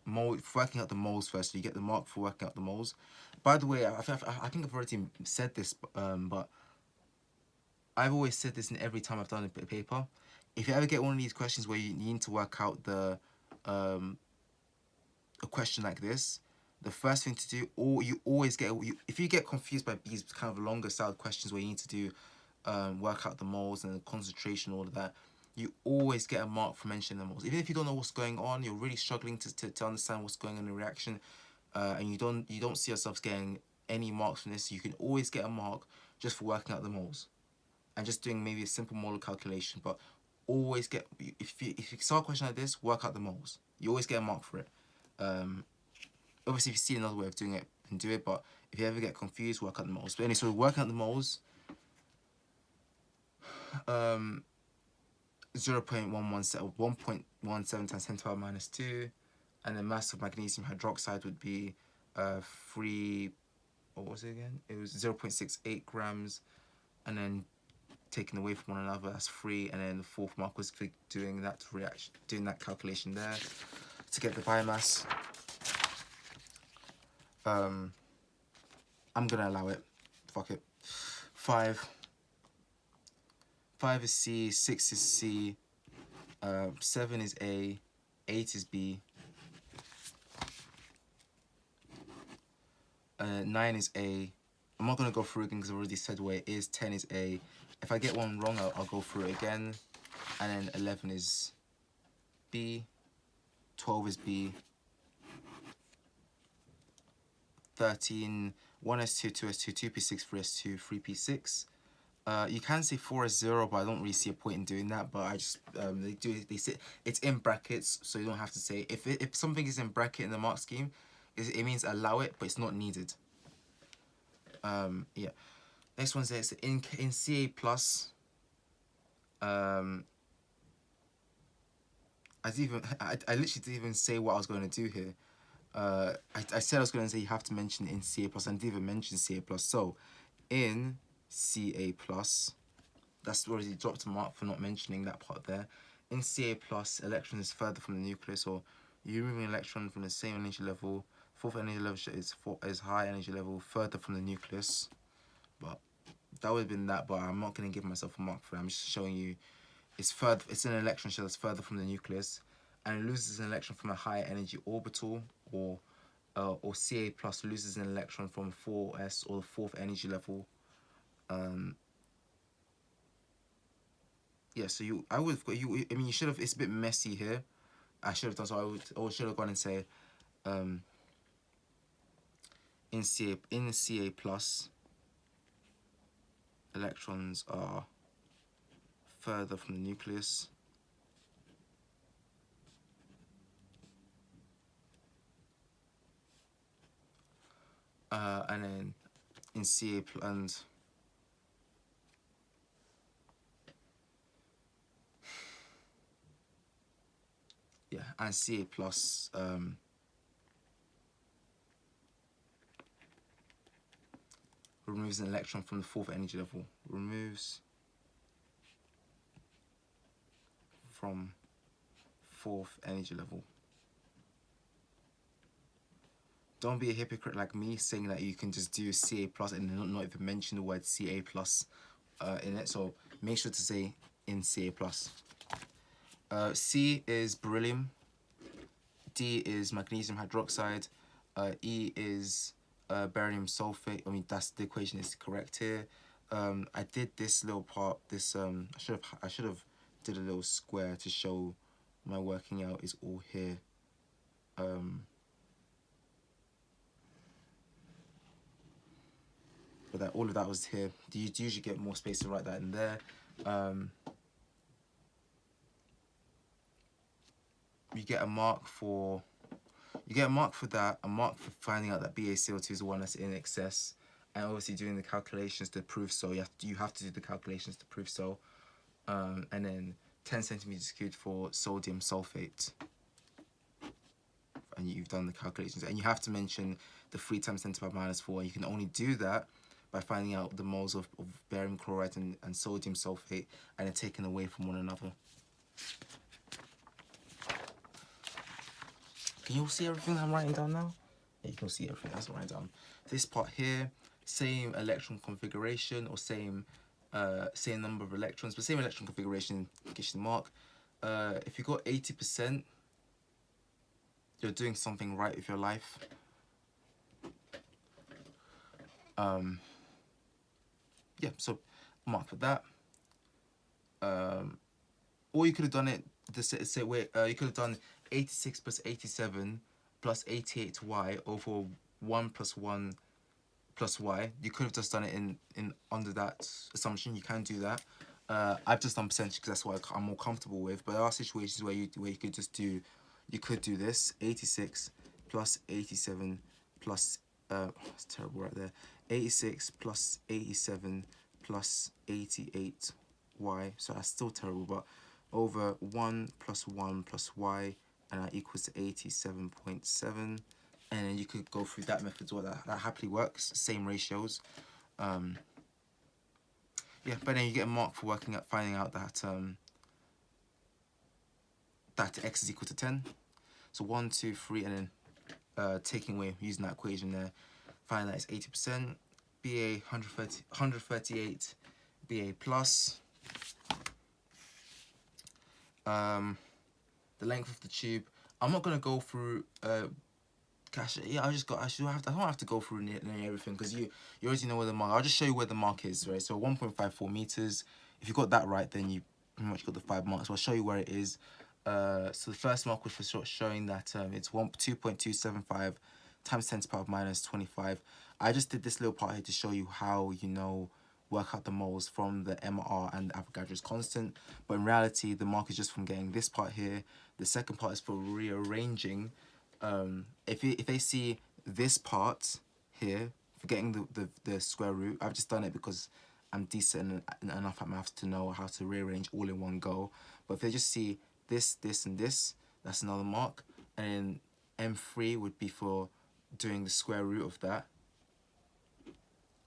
Working out the moles first, so you get the mark for working out the moles. By the way, I think I've already said this, but I've always said this in every time I've done a paper. If you ever get one of these questions where you need to work out a question like this, the first thing to do, or you always get, if you get confused by these kind of longer style questions where you need to do work out the moles and the concentration, all of that, you always get a mark for mentioning the moles. Even if you don't know what's going on, you're really struggling to understand what's going on in the reaction, and you don't see yourselves getting any marks from this, you can always get a mark just for working out the moles and just doing maybe a simple molar calculation. But always get, if you start a question like this, work out the moles. You always get a mark for it. Obviously, if you see another way of doing it, then do it. But if you ever get confused, work out the moles. But anyway, so working out the moles, 1.17 times 10 to the power minus 2, and the mass of magnesium hydroxide would be 3. What was it again? It was 0.68 grams, and then taken away from one another, that's 3, and then the fourth mark was doing that reaction, doing that calculation there to get the biomass. I'm gonna allow it. Fuck it. 5 is C, 6 is C, 7 is A, 8 is B, 9 is A. I'm not gonna go through it again because I've already said where it is. 10 is A. If I get one wrong, I'll go through it again. And then 11 is B, 12 is B, 13, 1s2, 2s2, 2p6, 3s2, 3p6. You can say 4s0, but I don't really see a point in doing that. But I just they say it's in brackets, so you don't have to say if something is in bracket in the mark scheme, it means allow it, but it's not needed. Yeah. Next one says in CA plus. I literally didn't even say what I was going to do here. I said I was going to say you have to mention in CA plus. I didn't even mention CA plus. So in CA plus, that's already dropped a mark for not mentioning that part there. In CA plus, electron is further from the nucleus, or you remove an electron from the same energy level. Fourth energy level is high energy level, further from the nucleus. But that would have been that. But I'm not going to give myself a mark for it. I'm just showing you it's further. It's an electron shell that's further from the nucleus. and loses an electron from a higher energy orbital, or Ca plus loses an electron from 4s or the fourth energy level. Yeah, so I would have got you. I mean, you should have. It's a bit messy here. I should have done so. I should have gone and say, in Ca plus, electrons are further from the nucleus. And then in Ca and yeah, and Ca plus removes an electron from the fourth energy level. Removes from fourth energy level. Don't be a hypocrite like me saying that you can just do Ca plus and not even mention the word Ca plus in it. So make sure to say in Ca plus. C is beryllium. D is magnesium hydroxide. E is barium sulfate. I mean, that's the equation is correct here. I did this little part. This I should have did a little square to show my working out is all here. But that all of that was here. You usually get more space to write that in there. You get a mark for that, a mark for finding out that BaCO2 is the one that's in excess, and obviously doing the calculations to prove so. You have to do the calculations to prove so. And then 10 centimeters cubed for sodium sulfate. And you've done the calculations, and you have to mention the 3 times 10 to the power minus 4. You can only do that by finding out the moles of barium chloride and sodium sulfate, and then taking away from one another. Can you all see everything I'm writing down now? Yeah, you can see everything that's writing down. This part here, same electron configuration, or same number of electrons, but same electron configuration gets you the mark. If you got 80%, you're doing something right with your life. Yeah, so mark for that. Or you could have done it the same way. You could have done 86 plus 87 plus 88y over 1 plus 1 plus y. You could have just done it in under that assumption. You can do that. I've just done percentage because that's what I'm more comfortable with. But there are situations where you could just do, you could do this 86 plus 87 plus it's terrible right there. 86 plus 87 plus 88 y. So that's still terrible, but over 1 plus 1 plus y, and that equals to 87.7. And then you could go through that method as well. That happily works. Same ratios. Yeah, but then you get a mark for working out, finding out that that x is equal to 10. So 1, 2, 3, and then taking away using that equation there, find that it's 80%. BA 138 BA plus. The length of the tube. I'm not gonna go through. Yeah, I don't have to go through nearly everything because you already know where the mark. I'll just show you where the mark is, right? So 1.54 meters. If you got that right, then you pretty much got the 5 marks. So I'll show you where it is. So the first mark was for showing that it's 2.275 times 10 to the power minus 25. I just did this little part here to show you how work out the moles from the MR and the Avogadro's constant. But in reality, the mark is just from getting this part here. The second part is for rearranging. If they see this part here, for getting the square root, I've just done it because I'm decent enough at maths to know how to rearrange all in one go. But if they just see this, this, and this, that's another mark. And then M3 would be for doing the square root of that.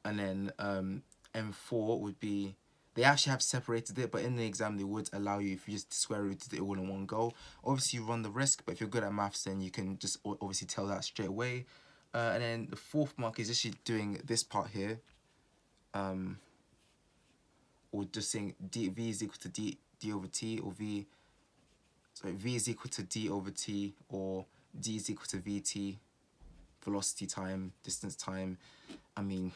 And then M4 would be, they actually have separated it, but in the exam they would allow you if you just square rooted it all in one go. Obviously you run the risk, but if you're good at maths then you can just obviously tell that straight away. And then the fourth mark is actually doing this part here, or just saying V is equal to D over T, or V So V is equal to D over T, or D is equal to VT, velocity time, distance time. I mean,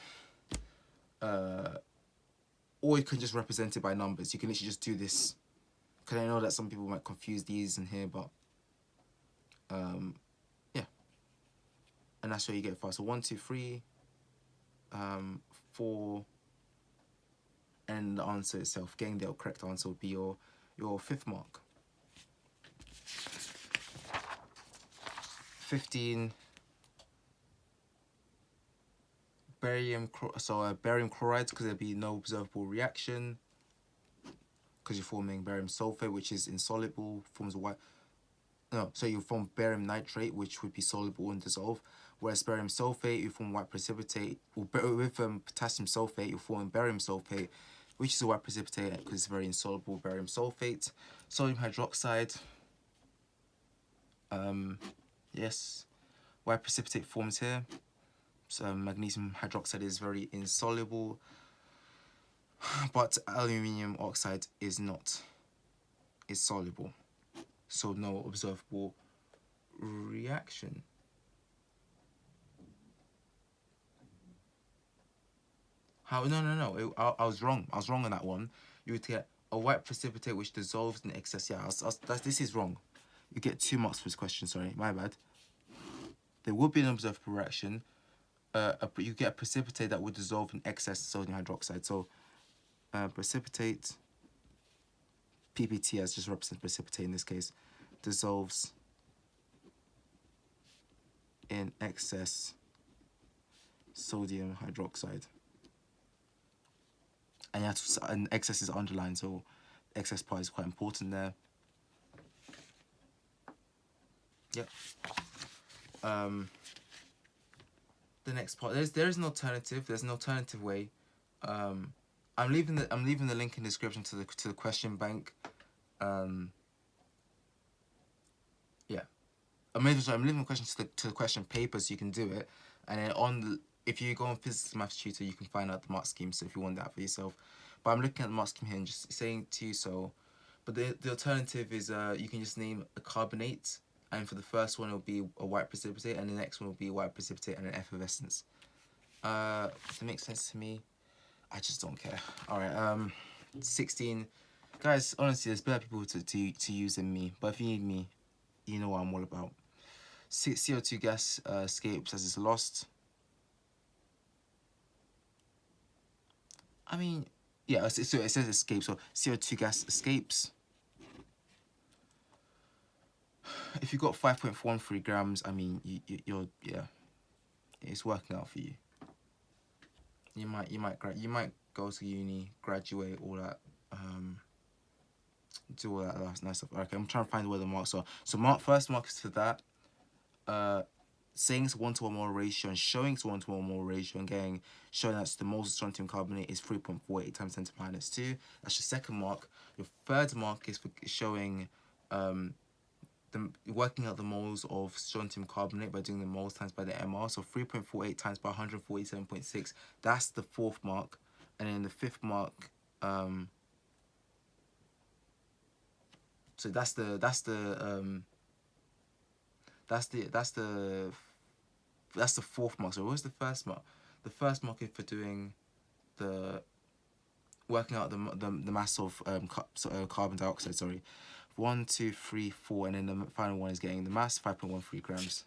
or you can just represent it by numbers. You can literally just do this. Because I know that some people might confuse these in here, but yeah. And that's where you get 5. So 1, 2, 3, 4, and the answer itself. Getting the correct answer would be your 5th mark. 15. Barium chloride, because there'd be no observable reaction, because you're forming barium sulfate, which is insoluble, forms a white. No, so you form barium nitrate, which would be soluble and dissolve. Whereas barium sulfate, you form white precipitate. Or with potassium sulfate, you form barium sulfate, which is a white precipitate because it's very insoluble barium sulfate. Sodium hydroxide. Yes, white precipitate forms here. So magnesium hydroxide is very insoluble, but aluminium oxide is not. It's soluble, so no observable reaction. How? No. I was wrong. I was wrong on that one. You would get a white precipitate which dissolves in excess. Yeah, this is wrong. You get 2 marks for this question. Sorry, my bad. There would be an observable reaction, but you get a precipitate that would dissolve in excess sodium hydroxide. So, precipitate, PPT as just represents precipitate in this case, dissolves in excess sodium hydroxide. And you have to, and excess is underlined, so excess part is quite important there. Yep. The next part, there is an alternative. There's an alternative way. I'm leaving the link in the description to the question bank. Yeah. I'm leaving the questions to the question paper so you can do it, and then if you go on physics maths tutor, you can find out the mark scheme. So if you want that for yourself, but I'm looking at the mark scheme here and just saying to you so. But the alternative is you can just name a carbonate, and for the first one it'll be a white precipitate, and the next one will be a white precipitate and an effervescence. Does it make sense to me? I just don't care. All right. 16. Guys, honestly, there's better people to use than me. But if you need me, you know what I'm all about. CO2 gas escapes as it's lost. I mean, yeah, so it says escape. So CO2 gas escapes. If you got 5.13 grams, I mean, you're yeah, it's working out for you. You might go to uni, graduate, all that, do all that nice stuff. Okay, I'm trying to find where the marks are. So first mark is for that. Saying it's 1:1 mole ratio and showing it's 1:1 mole ratio and showing that the moles of strontium carbonate is 3.48 times 10 to the minus 2. That's your second mark. Your third mark is for showing working out the moles of strontium carbonate by doing the moles times by the MR. So 3.48 times by 147.6. That's the fourth mark. And then the fifth mark, so that's the fourth mark. So what was the first mark? The first mark is for doing working out the mass of carbon dioxide. Sorry, 1, 2, 3, 4, and then the final one is getting the mass 5.13 grams.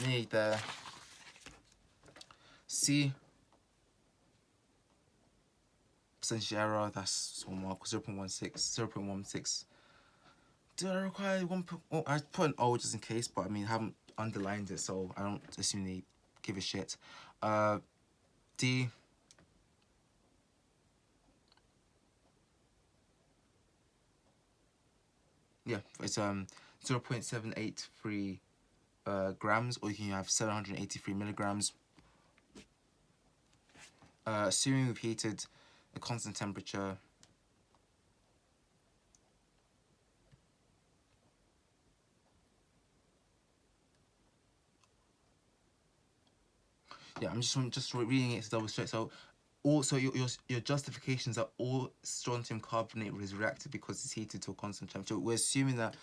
Nearly there. C. Percentage error. That's one mark. 0.16. 0.16. Do I require 1? Oh, I put an O just in case, but I mean, I haven't underlined it, so I don't assume they give a shit. D. Yeah, it's 0.783 grams, or you can have 783 milligrams. Assuming we've heated a constant temperature. Yeah, I'm just reading it to double check. So Also, your justifications are all strontium carbonate is reacted because it's heated to a constant temperature. We're assuming that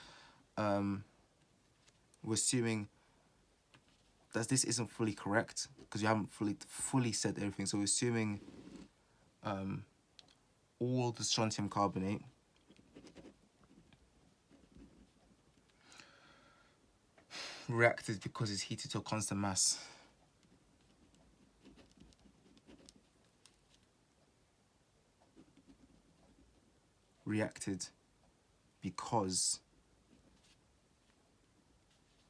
we're assuming that this isn't fully correct because you haven't fully said everything. So we're assuming all the strontium carbonate reacted because it's heated to a constant mass. Reacted because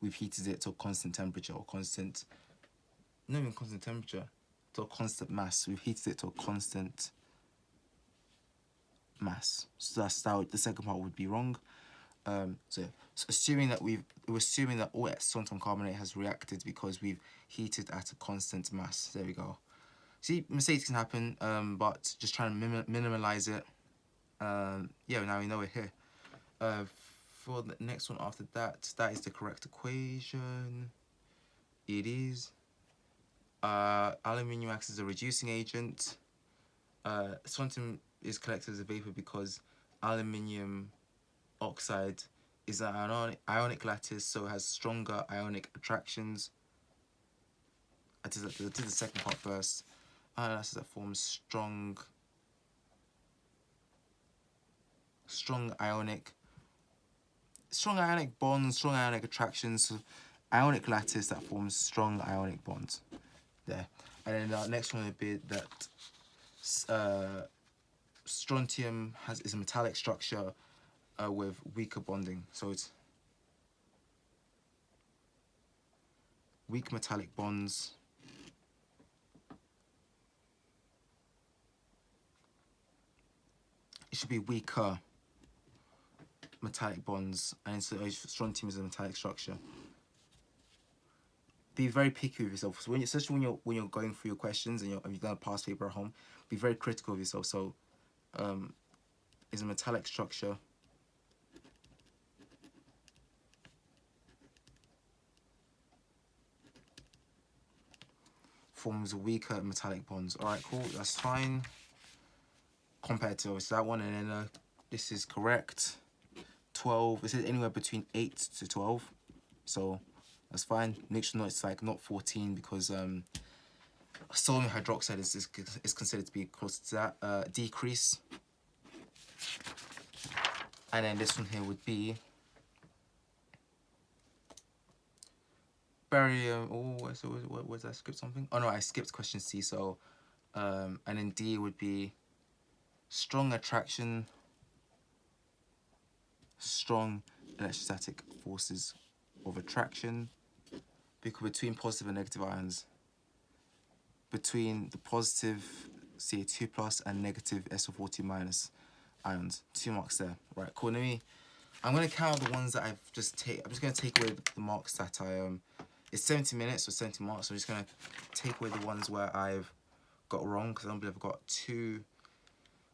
we've heated it to a constant temperature or constant, not even constant temperature, to a constant mass. We've heated it to a constant mass. So that's how the second part would be wrong. So assuming that we're assuming that all strontium carbonate has reacted because we've heated at a constant mass. There we go. See, mistakes can happen, but just try and minimize it. Yeah, now we know it here. For the next one after that, that is the correct equation. It is. Aluminium acts as a reducing agent. Strontium is collected as a vapor because aluminium oxide is an ionic lattice, so it has stronger ionic attractions. I did the second part first. Ionic lattice that forms strong ionic bonds, strong ionic attractions. So ionic lattice that forms strong ionic bonds. There. And then the next one would be that strontium is a metallic structure with weaker bonding. So it's weak metallic bonds. It should be weaker metallic bonds, and so strontium is a metallic structure. Be very picky with yourself. So especially when you're going through your questions and you're gonna pass paper at home, be very critical of yourself. So, is a metallic structure. Forms weaker metallic bonds. All right, cool. That's fine. Compared to obviously that one, and then this is correct. 12. It says anywhere between 8 to 12. So that's fine. Make sure it's like not 14 because sodium hydroxide is considered to be close to that. Decrease. And then this one here would be barium. Oh, so what was I skipped something? Oh no, I skipped question C. So and then D would be strong attraction, strong electrostatic forces of attraction between positive and negative ions, between the positive Ca2 plus and negative SO40 minus ions. 2 marks there. Right, cool. I'm gonna count the ones that I'm just gonna take away the marks that it's 70 minutes or 70 marks. So I'm just gonna take away the ones where I've got wrong because I don't believe I've got too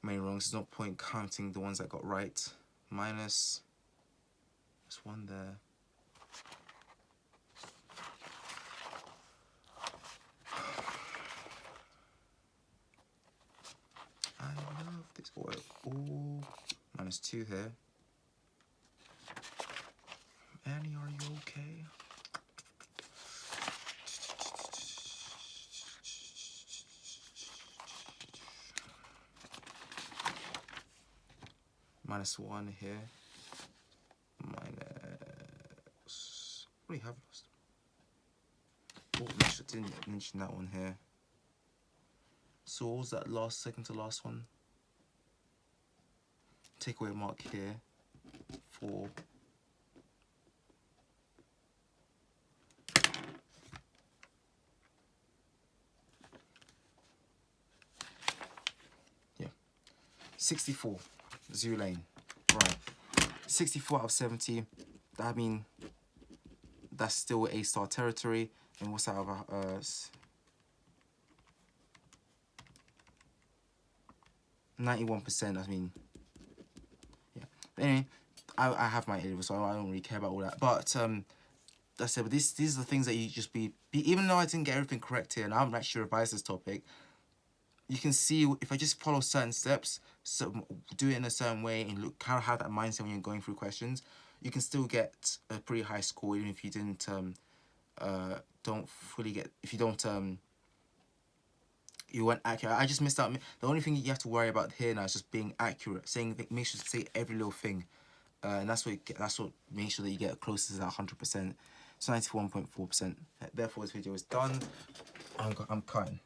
many wrongs. There's no point counting the ones I got right. Minus. There's one there. I love this oil. Ooh, -2 here. Annie, are you okay? -1 here. Minus. What do we have lost? Oh, I didn't mention that one here. So what was that second to last one? Take away a mark here. 4. Yeah. 64. Zulane. Right. 64 out of 70. I mean, that's still A-star territory. And what's that about 91%, I mean, yeah. But anyway, I have my A-level, so I don't really care about all that. But that's it. But these are the things that you just be even though I didn't get everything correct here, and I haven't actually revised this topic, you can see if I just follow certain steps, so do it in a certain way, and look kind of have that mindset when you're going through questions, you can still get a pretty high score even if you didn't don't fully get, if you don't you weren't accurate. I just missed out. The only thing you have to worry about here now is just being accurate, saying, make sure to say every little thing, and that's what makes sure that you get close to that 100%. So 91.4%. Therefore, this video is done. I'm cutting.